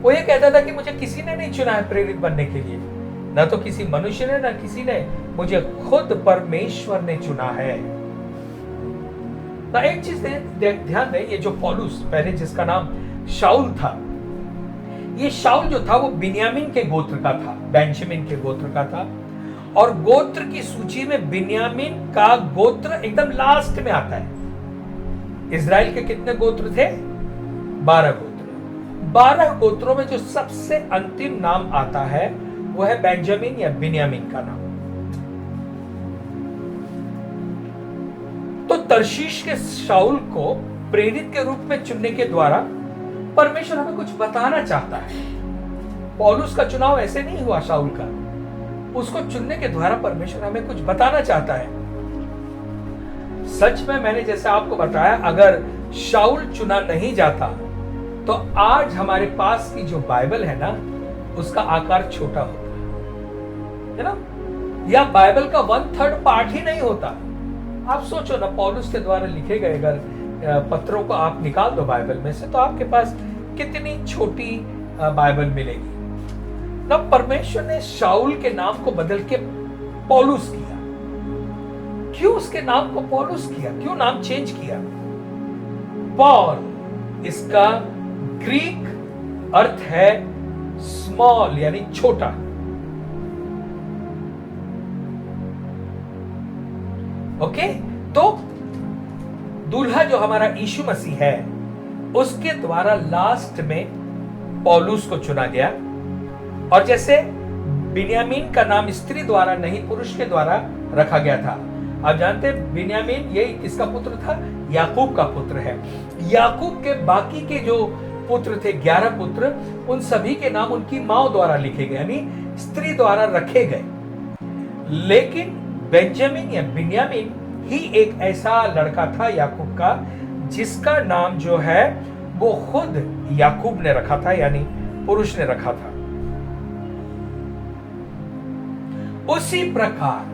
वो ये कहता था कि मुझे किसी ने नहीं चुना है प्रेरित बनने के लिए, ना तो किसी मनुष्य ने, ना किसी ने, मुझे खुद परमेश्वर ने चुना है। ना एक चीज ध्यान दें, ये जो पौलुस, पहले जिसका नाम शाऊल था, ये शाऊल जो था वो बिन्यामीन के गोत्र का था, बेंजामिन के गोत्र का था। और गोत्र की सूची में बिन्यामीन का गोत्र एकदम लास्ट में आता है। इजराइल के कितने गोत्र थे? 12 गोत्र। 12 गोत्रों में जो सबसे अंतिम नाम आता है वो है बेंजामिन या बिन्यामीन का नाम। तो तर्शीश के शाऊल को प्रेरित के रूप में चुनने के द्वारा परमेश्वर हमें कुछ बताना चाहता है। पौलुस का चुनाव ऐसे नहीं हुआ शाऊल का, उसको चुनने के द्वारा परमेश्वर हमें कुछ बताना चाहता है। सच में मैंने जैसे आपको बताया, अगर शाऊल चुना नहीं जाता तो आज हमारे पास की जो बाइबल है ना, उसका आकार छोटा होता है ना, या बाइबल का 1/3 पार्ट ही नहीं होता। आप सोचो ना, पौलुस के द्वारा लिखे गए अगर पत्रों को आप निकाल दो बाइबल में से, तो आपके पास कितनी छोटी बाइबल मिलेगी ना। परमेश्वर ने शाऊल के नाम को बदल के पौलुस किया। क्यों उसके नाम को पौलुस किया? क्यों नाम चेंज किया? पॉल, इसका ग्रीक अर्थ है स्मॉल, यानी छोटा। ओके, तो दूल्हा जो हमारा यीशु मसीह है, उसके द्वारा लास्ट में पौलुस को चुना गया। और जैसे बिन्यामीन का नाम स्त्री द्वारा नहीं, पुरुष के द्वारा रखा गया था। आप जानते हैं बिन्यामीन ये किसका पुत्र था? याकूब का पुत्र है। याकूब के बाकी के जो पुत्र थे, 11 पुत्र, उन सभी के नाम उनकी मां द्वारा लिखे गए, यानी स्त्री द्वारा रखे गए। लेकिन बेंजामिन या बिन्यामीन ही एक ऐसा लड़का था याकूब का, जिसका नाम जो है वो खुद याकूब ने रखा था, यानी पुरुष ने रखा था। उसी प्रकार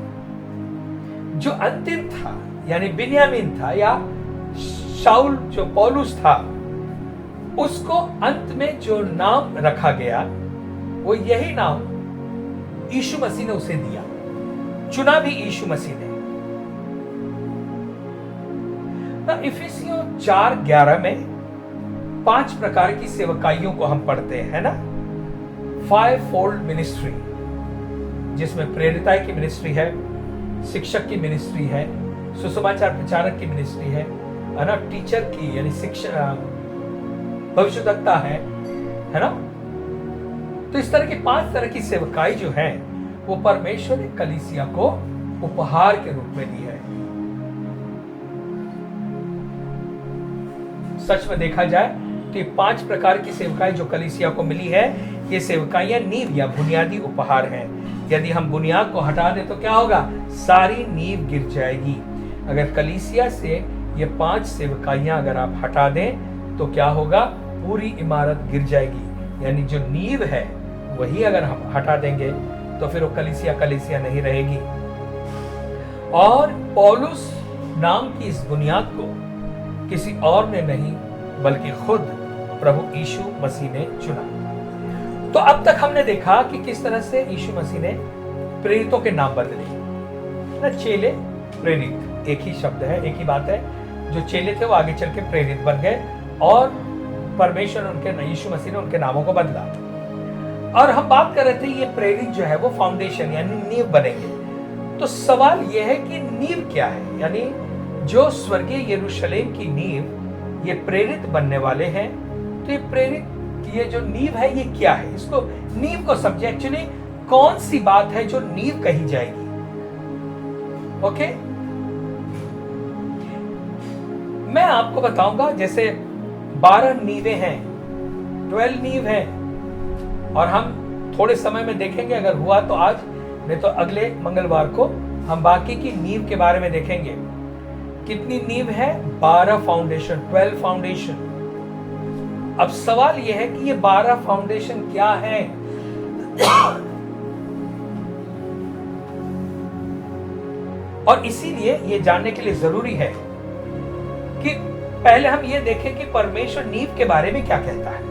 जो अंतिम था, यानी बिन्यामीन था, या शाऊल जो पौलुस था, उसको अंत में जो नाम रखा गया वो यही नाम यीशु मसीह ने उसे दिया। चुना भी यीशु मसीह ने। इफिसियों 4:11 में 5 प्रकार की सेवकाइयों को हम पढ़ते हैं ना। 5-fold मिनिस्ट्री, जिसमें प्रेरिताई की मिनिस्ट्री है, शिक्षक की मिनिस्ट्री है, सुसमाचार प्रचारक की मिनिस्ट्री है ना, टीचर की यानी शिक्षा, भविष्यवक्ता है ना। तो इस तरह की 5 तरह की सेवकाई जो है वो परमेश्वर ने कलीसिया को उपहार के रूप में दी है। सच में देखा जाए तो ये 5 प्रकार की सेवकाई जो कलीसिया को मिली है, ये सेवकाइयां नींव या बुनियादी उपहार हैं। यदि हम बुनियाद को हटा दें तो क्या होगा? सारी नींव गिर जाएगी। अगर कलीसिया से ये 5 सेवकाइयां अगर आप हटा दें तो क्या होगा? पूरी इमारत गिर जाएगी। यानी जो नींव है वही अगर हम हटा देंगे तो फिर वो कलीसिया नहीं रहेगी। और पौलुस नाम की इस बुनियाद को किसी और ने नहीं बल्कि खुद प्रभु यीशु मसीह ने चुना। तो अब तक हमने देखा कि किस तरह से यीशु मसीह ने प्रेरितों के नाम बदले ना। चेले, प्रेरित एक ही शब्द है, एक ही बात है। जो चेले थे वो आगे चल के प्रेरित बन गए और परमेश्वर ने उनके, यीशु मसीह ने उनके नामों को बदला। और हम बात कर रहे थे ये प्रेरित जो है वो फाउंडेशन यानी नींव बनेंगे। तो सवाल यह है कि नींव क्या है? यानी जो स्वर्गीय यरूशलेम की नींव ये प्रेरित बनने वाले हैं। तो ये प्रेरित, ये जो नींव है ये क्या है? इसको नींव को समझे। एक्चुअली कौन सी बात है जो नींव कही जाएगी? ओके, मैं आपको बताऊंगा। जैसे 12 नींवें हैं, 12 नींव हैं, और हम थोड़े समय में देखेंगे, अगर हुआ तो आज, नहीं तो अगले मंगलवार को हम बाकी की नींव के बारे में देखेंगे। कितनी नींव है? 12 फाउंडेशन, 12 फाउंडेशन। अब सवाल यह है कि ये 12 फाउंडेशन क्या है? और इसीलिए ये जानने के लिए जरूरी है कि पहले हम ये देखें कि परमेश्वर नींव के बारे में क्या कहता है।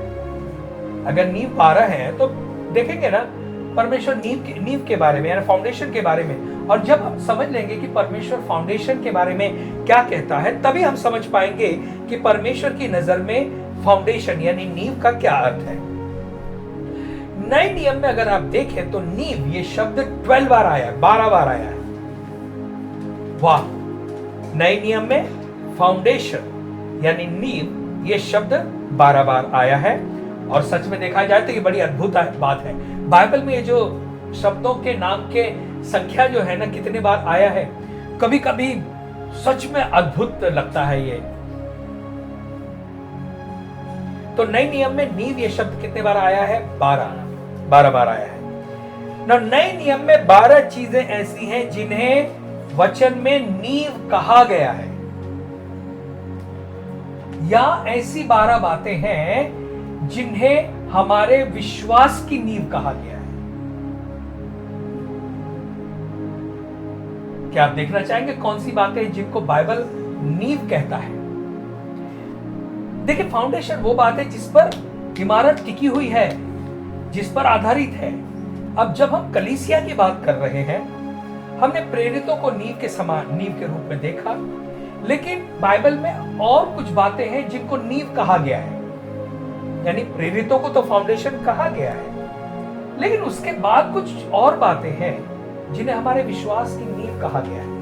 अगर नींव 12 है तो देखेंगे ना परमेश्वर नींव के बारे में यानी फाउंडेशन के बारे में, और जब हम समझ लेंगे कि परमेश्वर फाउंडेशन के बारे में क्या कहता है तभी हम समझ पाएंगे कि परमेश्वर की नजर में फाउंडेशन यानी नींव का क्या अर्थ है। नए नियम में अगर आप देखें तो नींव ये शब्द 12 बार आया है, 12 बार आया है। वाह! नए नियम में फाउंडेशन यानी नींव ये शब्द 12 बार आया है, और सच में देखा जाए तो ये बड़ी अद्भुत बात है। बाइबल में ये जो शब्दों के नाम के संख्या जो है ना कितने बार आया है, कभी कभी सच में अद्भुत लगता है ये। तो नए नियम में नींव ये शब्द कितने बार आया है? 12 बार आया है ना। नए नियम में 12 चीजें ऐसी हैं जिन्हें वचन में नींव कहा गया है, या ऐसी 12 बातें हैं जिन्हें हमारे विश्वास की नींव कहा गया है। क्या आप देखना चाहेंगे कौन सी बातें जिनको बाइबल नींव कहता है? देखिए, फाउंडेशन वो बात है जिस पर इमारत टिकी हुई है, जिस पर आधारित है। अब जब हम कलीसिया की बात कर रहे हैं, हमने प्रेरितों को नींव के समान, नींव के रूप में देखा, लेकिन बाइबल में और कुछ बातें हैं जिनको नींव कहा गया है। यानी प्रेरितों को तो फाउंडेशन कहा गया है, लेकिन उसके बाद कुछ और बातें हैं जिन्हें हमारे विश्वास की नींव कहा गया है।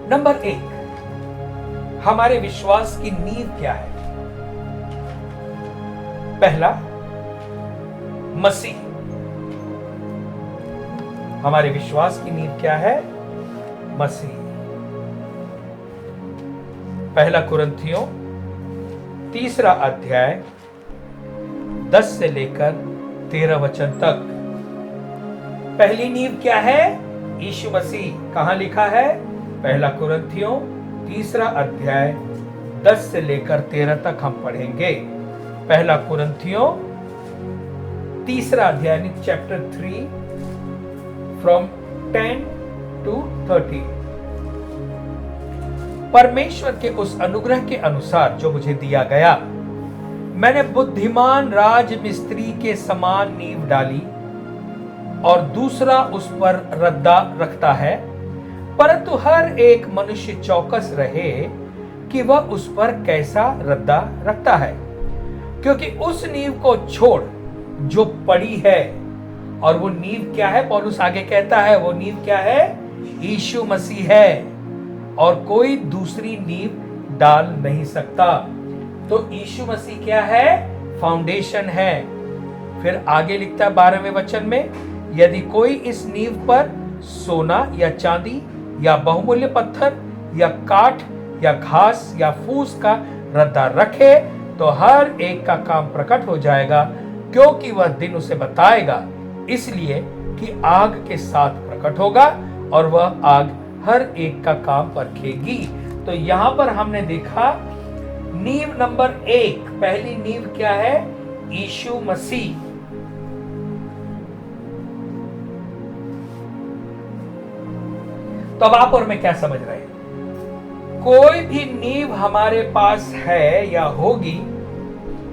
नंबर 1, हमारे विश्वास की नींव क्या है? पहला, मसीह। हमारे विश्वास की नींव क्या है? मसीह। पहला कुरिन्थियों 3 अध्याय 10 से लेकर 13 वचन तक। पहली नींव क्या है? यीशु मसीह। कहां लिखा है? पहला कुरिन्थियों 3 अध्याय 10 से लेकर 13 तक हम पढ़ेंगे। पहला कुरिन्थियों 3 अध्याय चैप्टर 3 फ्रॉम 10 to 30। परमेश्वर के उस अनुग्रह के अनुसार जो मुझे दिया गया, मैंने बुद्धिमान राजमिस्त्री के समान नींव डाली और दूसरा उस पर रद्दा रखता है, परंतु हर एक मनुष्य चौकस रहे कि वह उस पर कैसा रद्दा रखता है, क्योंकि उस नींव को छोड़ जो पड़ी है। और वो नींव क्या है? पौलुस आगे कहता है वो नींव क्या है? यीशु मसीह है, और कोई दूसरी नींव डाल नहीं सकता। तो यीशु मसीह क्या है? फाउंडेशन है। फिर आगे लिखता है 12वें वचन में, यदि कोई इस नींव पर सोना या चांदी या बहुमूल्य पत्थर या काठ या घास या फूस का रद्दा रखे तो हर एक का काम प्रकट हो जाएगा, क्योंकि वह दिन उसे बताएगा, इसलिए कि आग के साथ प्रकट होगा और वह आग हर एक का काम परखेगी। तो यहां पर हमने देखा नींव नंबर 1, पहली नींव क्या है? यीशु मसीह। तो अब आप और मैं क्या समझ रहे हैं? कोई भी नींव हमारे पास है या होगी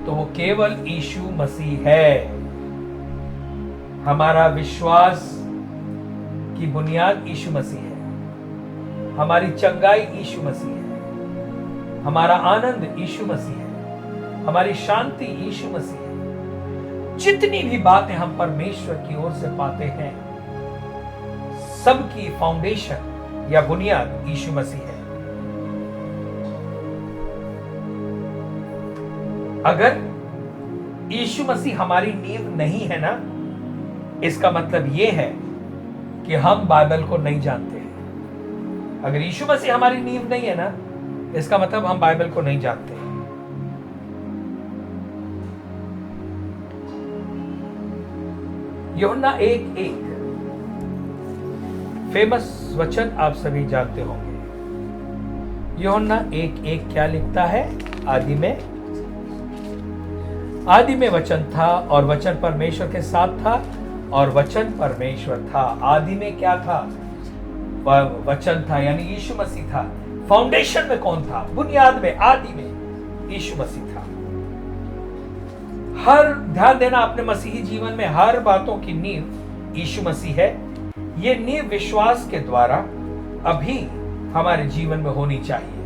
तो वो केवल यीशु मसीह है। हमारा विश्वास की बुनियाद यीशु मसीह है, हमारी चंगाई यीशु मसीह है, हमारा आनंद यीशु मसीह है, हमारी शांति यीशु मसीह है। जितनी भी बातें हम परमेश्वर की ओर से पाते हैं, सबकी फाउंडेशन या बुनियाद यीशु मसीह है। अगर यीशु मसीह हमारी नींव नहीं है ना, इसका मतलब यह है कि हम बाइबल को नहीं जानते हैं। अगर यीशु मसीह हमारी नींव नहीं है ना, इसका मतलब हम बाइबल को नहीं जानते हैं। यूहन्ना 1:1 फेमस वचन आप सभी जानते होंगे। यूहन्ना 1:1 क्या लिखता है? आदि में वचन था और वचन परमेश्वर के साथ था और वचन परमेश्वर था। आदि में क्या था? वचन था, यानी यीशु मसीह था। फाउंडेशन में कौन था? बुनियाद में, आदि में यीशु मसीह था। हर ध्यान देना अपने मसीही जीवन में हर बातों की नींव यीशु मसीह है। ये नींव विश्वास के द्वारा अभी हमारे जीवन में होनी चाहिए।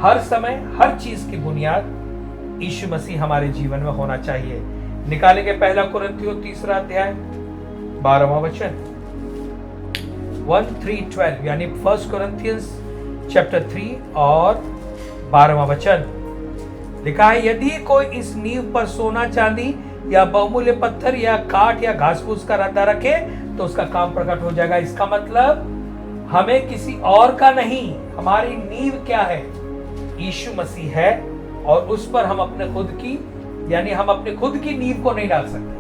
हर समय हर चीज की बुनियाद यीशु मसीह हमारे जीवन में होना चाहिए। निकालेंगे पहला कुरिन्थियों 3 अध्याय 12वां वचन 1:3-12 यानी 1 Corinthians chapter 3 और 12वां वचन लिखा है, यदि कोई इस नींव पर सोना चांदी या बहुमूल्य पत्थर या काठ या घास फूस का रद्दा रखे तो उसका काम प्रकट हो जाएगा। इसका मतलब हमें किसी और का नहीं, हमारी नींव क्या है? यीशु मसीह है। और उस पर हम अपने खुद की यानी हम अपने खुद की नींव को नहीं डाल सकते,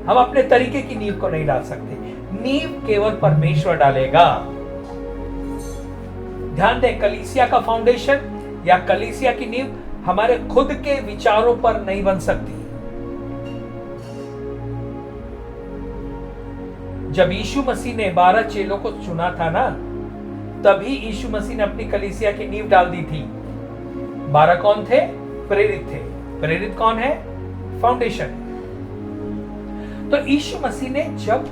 हम अपने तरीके की नींव को नहीं डाल सकते। नींव केवल परमेश्वर डालेगा। ध्यान दें, कलीसिया का फाउंडेशन या कलीसिया की नींव हमारे खुद के विचारों पर नहीं बन सकती। जब यीशु मसीह ने 12 चेलों को चुना था ना, तभी यीशु मसीह ने अपनी कलीसिया की नींव डाल दी थी। 12 कौन थे? प्रेरित थे। प्रेरित कौन है? फाउंडेशन। तो यीशु मसीह ने जब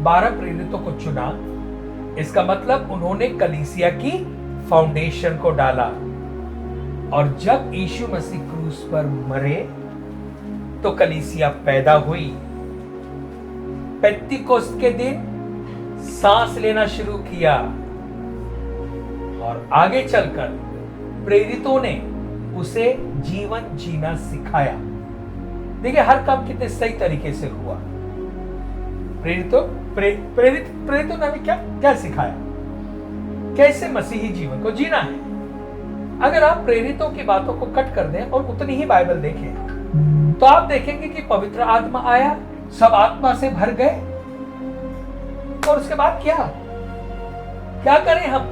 12 प्रेरितों को चुना, इसका मतलब उन्होंने कलीसिया की फाउंडेशन को डाला। और जब यीशु मसीह क्रूस पर मरे तो कलीसिया पैदा हुई। पेंतीकोस्त के दिन सांस लेना शुरू किया और आगे चलकर प्रेरितों ने उसे जीवन जीना सिखाया। देखिए हर काम कितने सही तरीके से हुआ। प्रेरितों ने क्या क्या सिखाया, कैसे मसीही जीवन को जीना है। अगर आप प्रेरितों की बातों को कट कर दें और उतनी ही बाइबल देखें तो आप देखेंगे कि पवित्र आत्मा आया, सब आत्मा से भर गए और उसके बाद क्या क्या करें हम?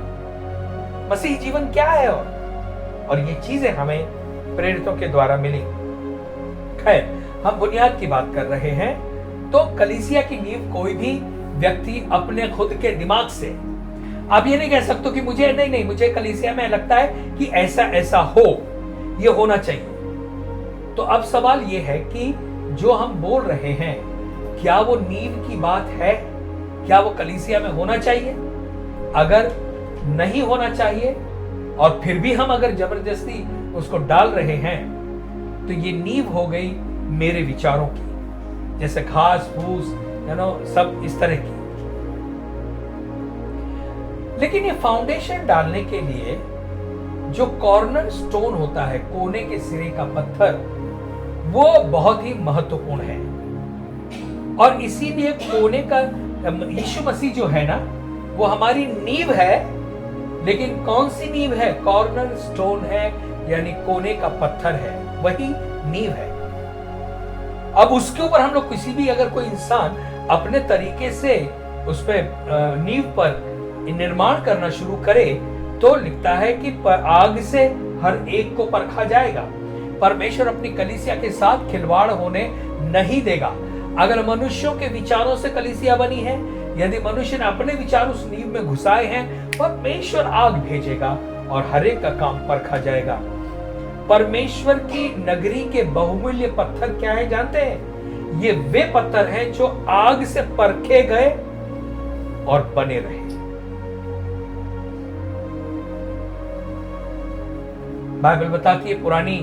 मसीही जीवन क्या है? और ये चीजें हमें प्रेरितों के द्वारा मिली। खैर, हम बुनियाद की बात कर रहे हैं। तो कलीसिया की नींव कोई भी व्यक्ति अपने खुद के दिमाग से, आप ये नहीं कह सकते कि मुझे नहीं मुझे कलीसिया में लगता है कि ऐसा ऐसा हो, ये होना चाहिए। तो अब सवाल ये है कि जो हम बोल रहे हैं, क्या वो नींव की बात है? क्या वो कलीसिया में होना चाहिए? अगर नहीं होना चाहिए और फिर भी हम अगर जबरदस्ती उसको डाल रहे हैं तो ये नींव हो गई मेरे विचारों की, जैसे घास फूस सब इस तरह की। लेकिन ये फाउंडेशन डालने के लिए जो कॉर्नर स्टोन होता है, कोने के सिरे का पत्थर, वो बहुत ही महत्वपूर्ण है। और इसीलिए कोने का यीशु मसीह जो है ना, वो हमारी नींव है। लेकिन कौन सी नींव है? कॉर्नर स्टोन है, यानी कोने का पत्थर है, वही नींव है। अब उसके ऊपर हम लोग किसी भी अगर कोई इंसान अपने तरीके से उस पर नींव पर निर्माण करना शुरू करे तो लिखता है कि आग से हर एक को परखा जाएगा। परमेश्वर अपनी कलीसिया के साथ खिलवाड़ होने नहीं देगा। अगर मनुष्यों के विचारों से कलीसिया बनी है, यदि मनुष्य ने अपने विचार उस नींव में घुसाए हैं, परमेश्वर आग भेजेगा और हर एक का काम परखा जाएगा। परमेश्वर की नगरी के बहुमूल्य पत्थर क्या है जानते हैं? ये वे पत्थर हैं जो आग से परखे गए और बने रहे। बाइबल बताती है पुरानी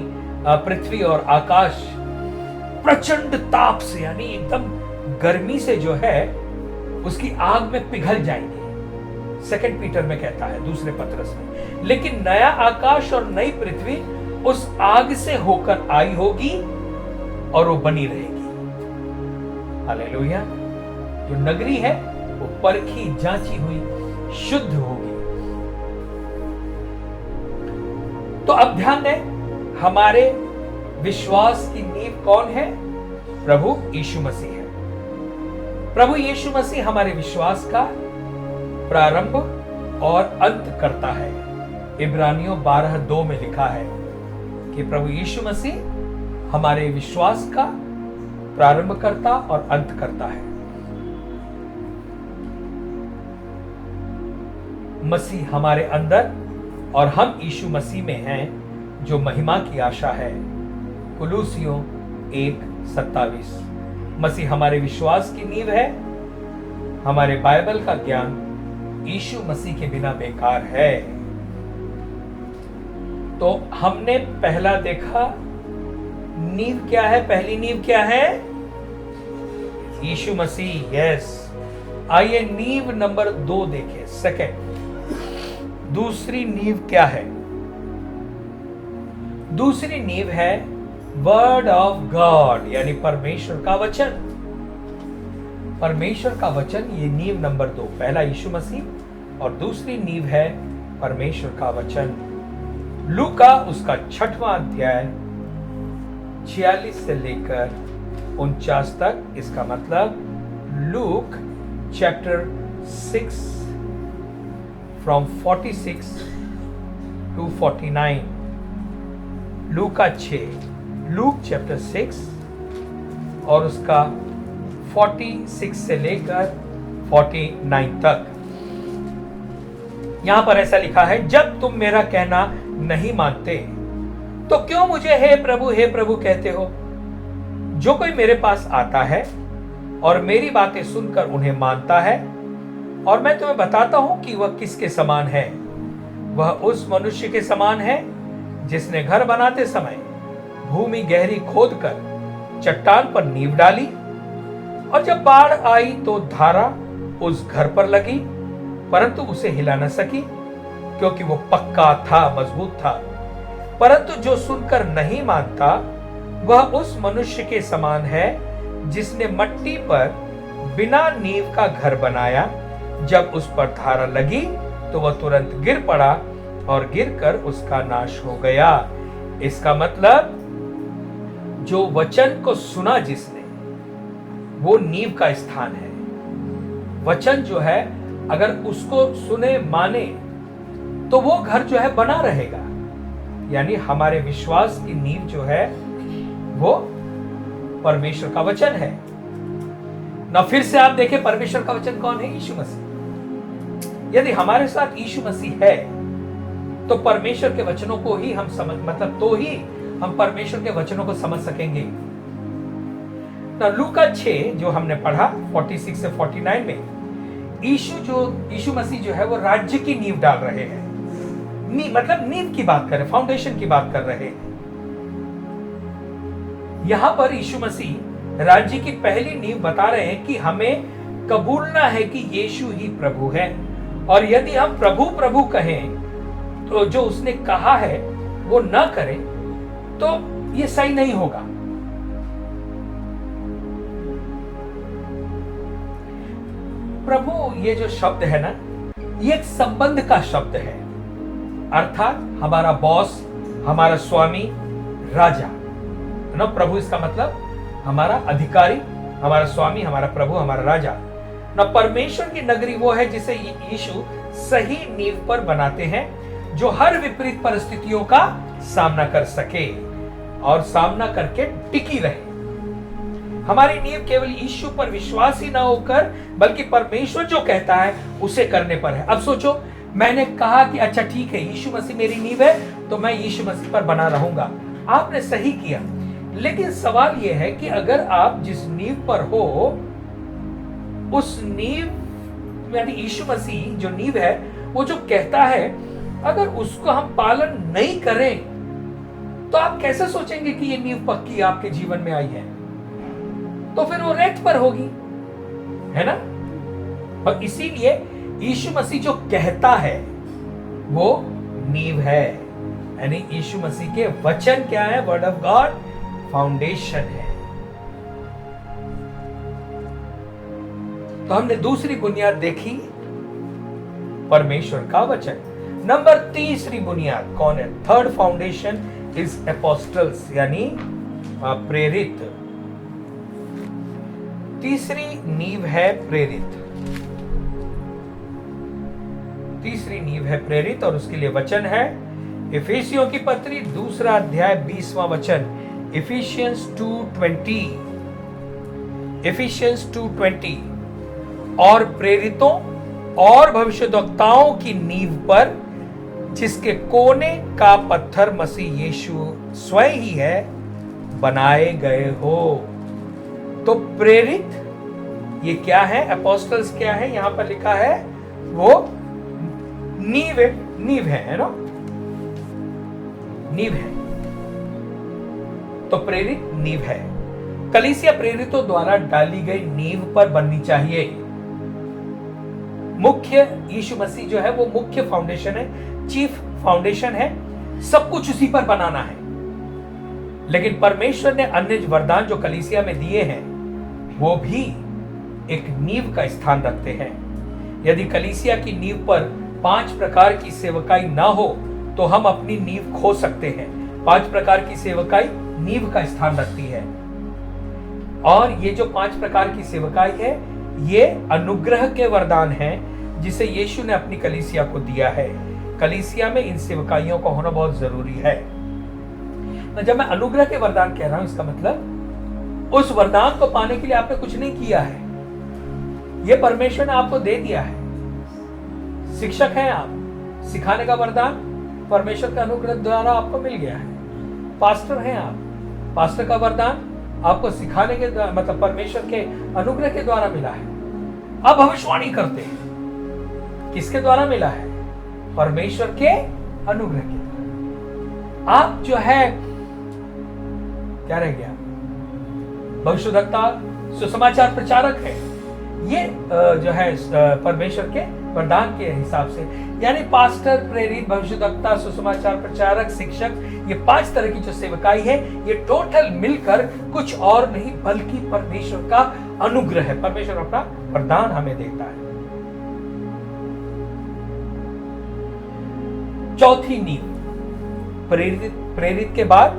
पृथ्वी और आकाश प्रचंड ताप से, यानी एकदम गर्मी से जो है उसकी आग में पिघल जाएंगे। 2 पीटर में कहता है, दूसरे पत्रस में। लेकिन नया आकाश और नई पृथ्वी उस आग से होकर आई होगी और वो बनी रहेगी। हालेलुया। जो नगरी है वो परखी जांची हुई शुद्ध होगी। तो अब ध्यान दें, हमारे विश्वास की नींव कौन है? प्रभु यीशु मसीह है। प्रभु यीशु मसीह हमारे विश्वास का प्रारंभ और अंत करता है। इब्रानियों 12:2 में लिखा है कि प्रभु यीशु मसीह हमारे विश्वास का प्रारंभ करता और अंत करता है। मसीह हमारे अंदर और हम यीशु मसीह में हैं, जो महिमा की आशा है। कुलूसियों 1 27। मसीह हमारे विश्वास की नींव है। हमारे बाइबल का ज्ञान यीशु मसीह के बिना बेकार है। तो हमने पहला देखा नींव क्या है, पहली नींव क्या है? यीशु मसीह। यस। आइए नींव नंबर 2 देखें, सेकंड। दूसरी नींव क्या है? दूसरी नींव है वर्ड ऑफ गॉड, यानी परमेश्वर का वचन। परमेश्वर का वचन, ये नींव नंबर 2। पहला यीशु मसीह और दूसरी नींव है परमेश्वर का वचन। लूका उसका 6वां अध्याय 46 से लेकर 49 तक, इसका मतलब Luke chapter 6 from 46 to 49। Luka 6, Luke chapter 6 और उसका 46 से लेकर 49 तक। यहां पर ऐसा लिखा है, जब तुम मेरा कहना नहीं मानते तो क्यों मुझे हे प्रभु कहते हो? जो कोई मेरे पास आता है और मेरी बातें सुनकर उन्हें मानता है, और मैं तुम्हें बताता हूं कि वह किसके समान है। वह उस मनुष्य के समान है जिसने घर बनाते समय भूमि गहरी खोदकर चट्टान पर नींव डाली, और जब बाढ़ आई तो धारा उस घर पर लगी, परंतु उसे हिला न सकी, क्योंकि वो पक्का था, मजबूत था। परंतु जो सुनकर नहीं मानता वह उस मनुष्य के समान है जिसने मट्टी पर बिना नींव का घर बनाया। जब उस पर धारा लगी तो वह तुरंत गिर पड़ा और गिरकर उसका नाश हो गया। इसका मतलब जो वचन को सुना जिसने, वो नींव का स्थान है। वचन जो है अगर उसको सुने माने तो वो घर जो है बना रहेगा। यानी हमारे विश्वास की नींव जो है वो परमेश्वर का वचन है ना। फिर से आप देखें परमेश्वर का वचन कौन है? यीशु मसीह। यदि हमारे साथ यीशु मसीह है तो परमेश्वर के वचनों को ही हम समझ, मतलब तो ही हम परमेश्वर के वचनों को समझ सकेंगे ना। लूका 6 जो हमने पढ़ा 46 से 49 में, यीशु मसीह जो है वो राज्य की नींव डाल रहे हैं। मतलब नींव की बात कर रहे, फाउंडेशन की बात कर रहे हैं। यहां पर यीशु मसीह राज्य की पहली नींव बता रहे हैं कि हमें कबूलना है कि यीशु ही प्रभु है, और यदि हम प्रभु प्रभु कहें तो जो उसने कहा है वो ना करें तो ये सही नहीं होगा। प्रभु ये जो शब्द है ना, ये एक संबंध का शब्द है, अर्थात हमारा बॉस, हमारा स्वामी, राजा ना। प्रभु इसका मतलब हमारा अधिकारी, हमारा स्वामी, हमारा प्रभु, हमारा राजा ना। परमेश्वर की नगरी वो है जिसे यीशु सही नींव पर बनाते हैं, जो हर विपरीत परिस्थितियों का सामना कर सके और सामना करके टिकी रहे। हमारी नींव केवल यीशु पर विश्वास ही ना होकर बल्कि परमेश्वर जो कहता है उसे करने पर है। अब सोचो, मैंने कहा कि अच्छा ठीक है यीशु मसीह मेरी नींव है तो मैं यीशु मसीह पर बना रहूंगा। आपने सही किया, लेकिन सवाल यह है कि अगर आप जिस नींव पर हो उस नींव यानी यीशु मसीह जो नींव है वो जो कहता है, अगर उसको हम पालन नहीं करें तो आप कैसे सोचेंगे कि ये नींव पक्की आपके जीवन में आई है? तो फिर वो रेत पर होगी, है ना। और इसीलिए यीशु मसीह जो कहता है वो नींव है, यानी यीशु मसीह के वचन क्या है? वर्ड ऑफ गॉड फाउंडेशन है। तो हमने दूसरी बुनियाद देखी, परमेश्वर का वचन। नंबर तीसरी बुनियाद कौन है? थर्ड फाउंडेशन इज एपोस्टल्स, यानी प्रेरित। तीसरी नींव है प्रेरित। तीसरी नींव है प्रेरित और उसके लिए वचन है इफिसियों की पत्री 2 अध्याय 20वां वचन, इफिशियंस 2:20। इफिशियंस 2:20। और प्रेरितों और भविष्यद्वक्ताओं की नींव पर, जिसके कोने का पत्थर मसीह यीशु स्वयं ही है, बनाए गए हो। तो प्रेरित ये क्या है, अपोस्टल्स क्या है, यहां पर लिखा है वो नींव है ना, नींव है। तो प्रेरित नींव है। कलीसिया प्रेरितों द्वारा डाली गई नींव पर बननी चाहिए। मुख्य यीशु मसीह जो है वो मुख्य फाउंडेशन है, चीफ फाउंडेशन है, सब कुछ उसी पर बनाना है। लेकिन परमेश्वर ने अन्य वरदान जो कलीसिया में दिए हैं वो भी एक नींव का स्थान रखते हैं। यदि कलीसिया की नींव पर 5 प्रकार की सेवकाई ना हो तो हम अपनी नींव खो सकते हैं। 5 प्रकार की सेवकाई नींव का स्थान रखती है, और ये जो 5 प्रकार की सेवकाई है ये अनुग्रह के वरदान हैं जिसे यीशु ने अपनी कलीसिया को दिया है। कलीसिया में इन सेवकाइयों का होना बहुत जरूरी है। तो जब मैं अनुग्रह के वरदान कह रहा हूं, इसका मतलब उस वरदान को पाने के लिए आपने कुछ नहीं किया है, ये परमेश्वर ने आपको दे दिया है। शिक्षक हैं आप, सिखाने का वरदान परमेश्वर के अनुग्रह द्वारा आपको मिल गया है। पास्टर हैं आप, पास्टर का वरदान आपको सिखाने के मतलब परमेश्वर के अनुग्रह के द्वारा मिला है। अब भविष्यवाणी करते हैं, किसके द्वारा मिला है? परमेश्वर के अनुग्रह के द्वारा। आप जो है क्या रह गया? भविष्यवक्ता, सुसमाचार प्रचारक है। ये जो है परमेश्वर के वरदान के हिसाब से, यानी पास्टर, प्रेरित, भविष्यवक्ता, सुसमाचार प्रचारक, शिक्षक, ये 5 तरह की जो सेवकाई है ये टोटल मिलकर कुछ और नहीं बल्कि परमेश्वर का अनुग्रह है। परमेश्वर अपना वरदान हमें देता है। चौथी नींव, प्रेरित के बाद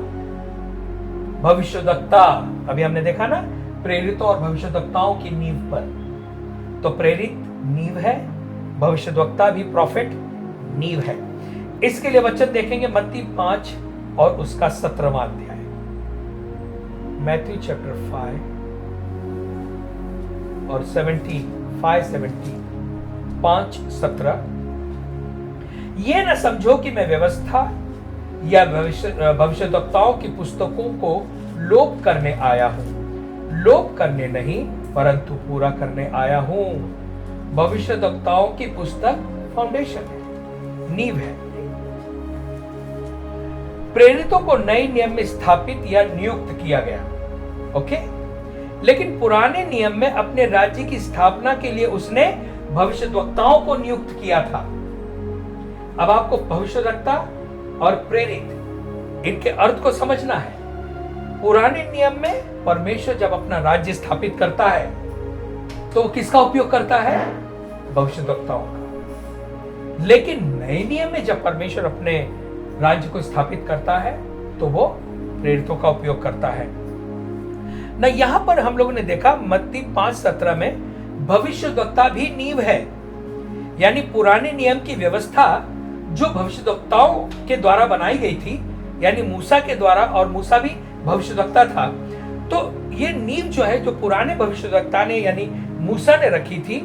भविष्यवक्ता। अभी हमने देखा ना, प्रेरितों और भविष्यवक्ताओं की नींव पर। तो प्रेरित नींव है, भविष्यवक्ता भी प्रॉफिट नींव है। इसके लिए वचन देखेंगे मत्ती 5 और उसका 17वां अध्याय। मैथ्यू चैप्टर 5 और 5:17 ये न समझो कि मैं व्यवस्था या भविष्यवक्ताओं की पुस्तकों को लोप करने आया हूं। लोप करने नहीं परंतु पूरा करने आया हूं। भविष्यवक्ताओं की पुस्तक फाउंडेशन है, नींव है। प्रेरितों को नए नियम में स्थापित या नियुक्त किया गया, ओके। लेकिन पुराने नियम में अपने राज्य की स्थापना के लिए उसने भविष्यवक्ताओं को नियुक्त किया था। अब आपको भविष्यवक्ता और प्रेरित, इनके अर्थ को समझना है। पुराने नियम में परमेश्वर जब अपना राज्य स्थापित करता है तो किसका उपयोग करता है? भविष्यवक्ताओं का। लेकिन नए नियम में जब परमेश्वर अपने राज्य को स्थापित करता है तो वो प्रेरितों का उपयोग करता है ना। यहां पर हम लोगों ने देखा मत्ती 5:17 में भविष्यवक्ता भी नींव है, यानी पुराने नियम की व्यवस्था जो भविष्यवक्ताओं के द्वारा बनाई गई थी, यानी मूसा के द्वारा, और मूसा भी भविष्यवक्ता था। तो ये नींव जो है, जो पुराने भविष्यवक्ता ने यानी मूसा ने रखी थी,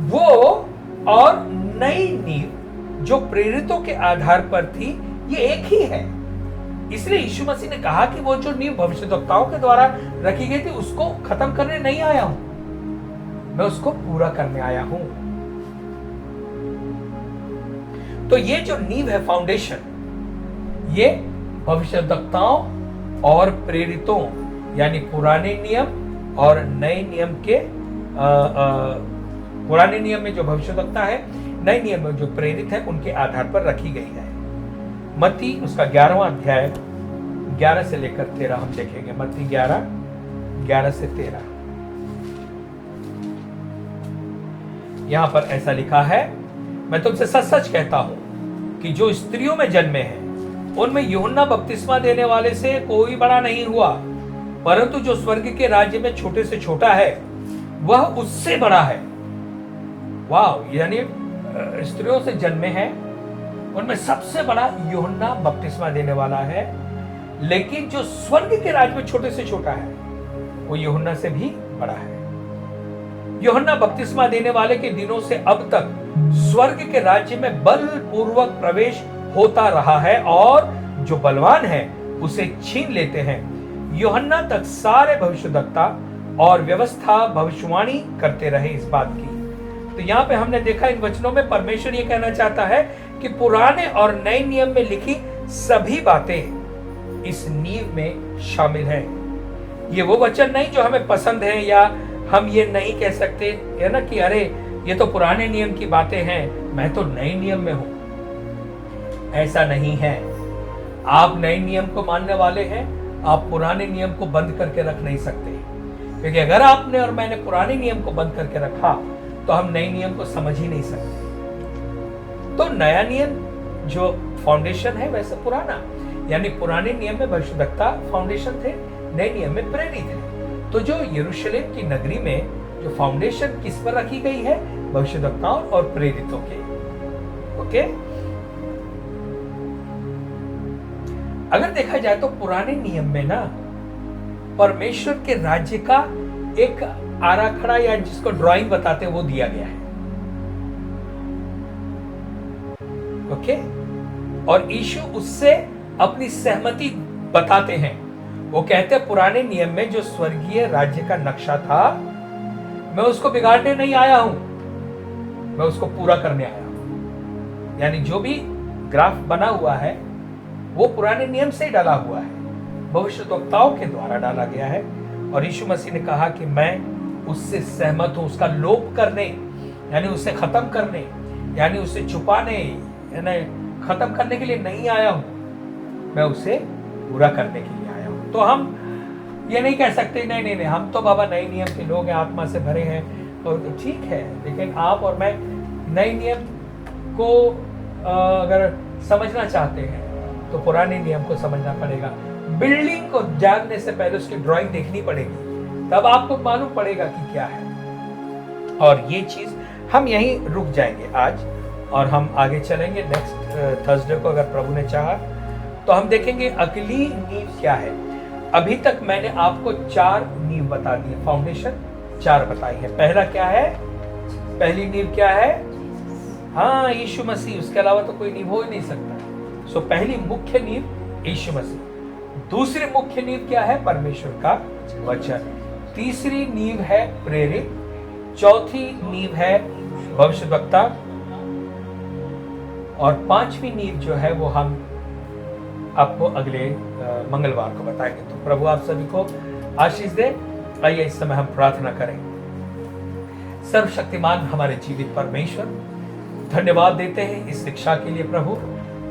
वो और नई नींव जो प्रेरितों के आधार पर थी, ये एक ही है। इसलिए यीशु मसीह ने कहा कि वो जो नींव भविष्यवक्ताओं के द्वारा रखी गई थी उसको खत्म करने नहीं आया हूं, मैं उसको पूरा करने आया हूं। तो ये जो नींव है, फाउंडेशन, ये भविष्यवक्ताओं और प्रेरितों यानी पुराने नियम और नए नियम के पुराने नियम में जो भविष्यवक्ता है, नए नियम में जो प्रेरित है, उनके आधार पर रखी गई है। मत्ती उसका 11वां अध्याय 11 से लेकर 13 हम देखेंगे। मत्ती 11 से 13। यहां पर ऐसा लिखा है, मैं तुमसे सच सच कहता हूं कि जो स्त्रियों में जन्मे हैं उनमें यूहन्ना बपतिस्मा देने वाले से कोई बड़ा नहीं हुआ, परंतु जो स्वर्ग के राज्य में छोटे से छोटा है वह उससे बड़ा है। वाह, यानी स्त्रियों से जन्मे हैं उनमें सबसे बड़ा यूहन्ना बपतिस्मा देने वाला है, लेकिन जो स्वर्ग के राज्य में छोटे से छोटा है वो यूहन्ना से भी बड़ा है। यूहन्ना बपतिस्मा देने वाले के दिनों से अब तक स्वर्ग के राज्य में बलपूर्वक प्रवेश होता रहा है और जो बलवान है उसे छीन लेते हैं। यूहन्ना तक सारे भविष्यवक्ता और व्यवस्था भविष्यवाणी करते रहे इस बात की। तो यहाँ पे हमने देखा इन वचनों में परमेश्वर ये कहना चाहता है कि पुराने और नए नियम में लिखी सभी बातें इस नींव में शामिल हैं। ये वो वचन नहीं जो हमें पसंद है, या हम ये नहीं कह सकते है ना कि अरे ये तो पुराने नियम की बातें हैं, मैं तो नए नियम में हूं। ऐसा नहीं है। आप नए नियम को मानने वाले हैं, आप पुराने नियम को बंद करके रख नहीं सकते, क्योंकि अगर आपने और मैंने पुराने नियम को बंद करके रखा तो हम नए नियम को समझ ही नहीं सकते। तो नया नियम जो फाउंडेशन है वैसे पुराना, यानी पुराने नियम में भविष्यवक्ता फाउंडेशन थे, नए नियम में प्रेरित है। तो जो यरूशलेम की नगरी में जो फाउंडेशन किस पर रखी गई है? भविष्यवक्ताओं और प्रेरितों के। ओके, अगर देखा जाए तो पुराने नियम में ना परमेश्वर के राज्य का एक आराखड़ा या जिसको ड्राइंग बताते हैं वो दिया गया है। ओके, और यीशु उससे अपनी सहमति बताते हैं। वो कहते हैं पुराने नियम में जो स्वर्गीय राज्य का नक्शा था, मैं उसको बिगाड़ने नहीं आया हूं, मैं उसको पूरा करने आया हूं। यानी जो भी ग्राफ बना हुआ है वो पुराने नियम से ही डाला हुआ है, भविष्यद्वक्ताओं के द्वारा डाला गया है। और यीशु मसीह ने कहा कि मैं उससे सहमत हूं, उसका लोप करने यानी उसे खत्म करने, यानी उसे छुपाने यानी खत्म करने के लिए नहीं आया हूं, मैं उसे पूरा करने के लिए आया हूं। तो हम ये नहीं कह सकते नहीं नहीं नहीं हम तो बाबा नए नियम के लोग हैं, आत्मा से भरे हैं, और ठीक है, लेकिन आप और मैं नए नियम को अगर समझना चाहते हैं तो पुराने नियम को समझना पड़ेगा। बिल्डिंग को जानने से पहले उसकी ड्राइंग देखनी पड़ेगी, तब आपको मालूम पड़ेगा कि क्या है। और ये चीज हम यहीं रुक जाएंगे आज, और हम आगे चलेंगे नेक्स्ट थर्सडे को अगर प्रभु ने चाहा तो हम देखेंगे अगली नींव क्या है। अभी तक मैंने आपको 4 नींव बता दी है, फाउंडेशन 4 बताई है। पहला क्या है? पहली नींव क्या है? हाँ, यीशु मसीह, उसके अलावा तो कोई नींव हो ही नहीं सकता। सो पहली मुख्य नींव यीशु मसीह। दूसरी मुख्य नींव क्या है? परमेश्वर का वचन। तीसरी नींव है प्रेरित। चौथी नींव है भविष्यवक्ता। और 5वीं नींव जो है वो हम आपको अगले मंगलवार को बताएंगे। तो प्रभु आप सभी को आशीष दे। आइए इस समय हम प्रार्थना करें। सर्वशक्तिमान हमारे जीवित परमेश्वर, धन्यवाद देते हैं इस शिक्षा के लिए प्रभु।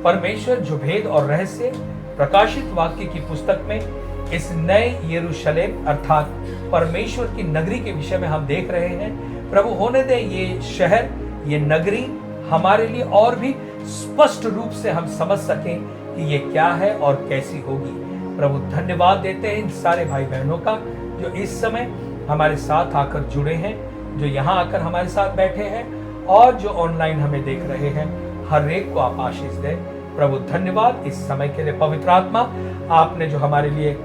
परमेश्वर जो भेद और रहस्य प्रकाशित वाक्य की पुस्तक में इस नए यरूशलेम अर्थात परमेश्वर की नगरी के विषय में हम देख रहे हैं, प्रभु होने दे ये शहर, ये नगरी हमारे लिए और भी स्पष्ट रूप से हम समझ सकें कि ये क्या है और कैसी होगी। प्रभु धन्यवाद देते हैं इन सारे भाई बहनों का जो इस समय हमारे साथ आकर जुड़े हैं, जो यहाँ आकर हमारे साथ बैठे हैं, और जो ऑनलाइन हमें देख रहे हैं। हर एक को आप आशीष दें प्रभु। धन्यवाद इस समय के लिए। पवित्र आत्मा, आपने जो हमारे लिए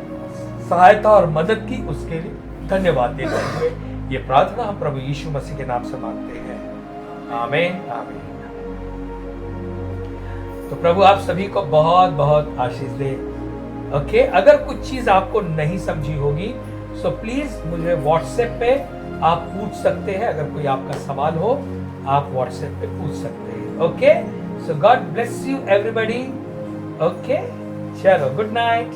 सहायता और मदद की उसके लिए धन्यवाद देते हुए ये प्रार्थना हम प्रभु यीशु मसीह के नाम से मांगते हैं। आमीन आमीन। तो प्रभु आप सभी को बहुत बहुत आशीष दे। ओके, अगर कुछ चीज आपको नहीं समझी होगी सो प्लीज मुझे व्हाट्सएप पे आप पूछ सकते हैं। अगर कोई आपका सवाल हो आप व्हाट्सएप पे पूछ सकते हैं। Okay, so God bless you everybody. Okay, चलो गुड नाइट।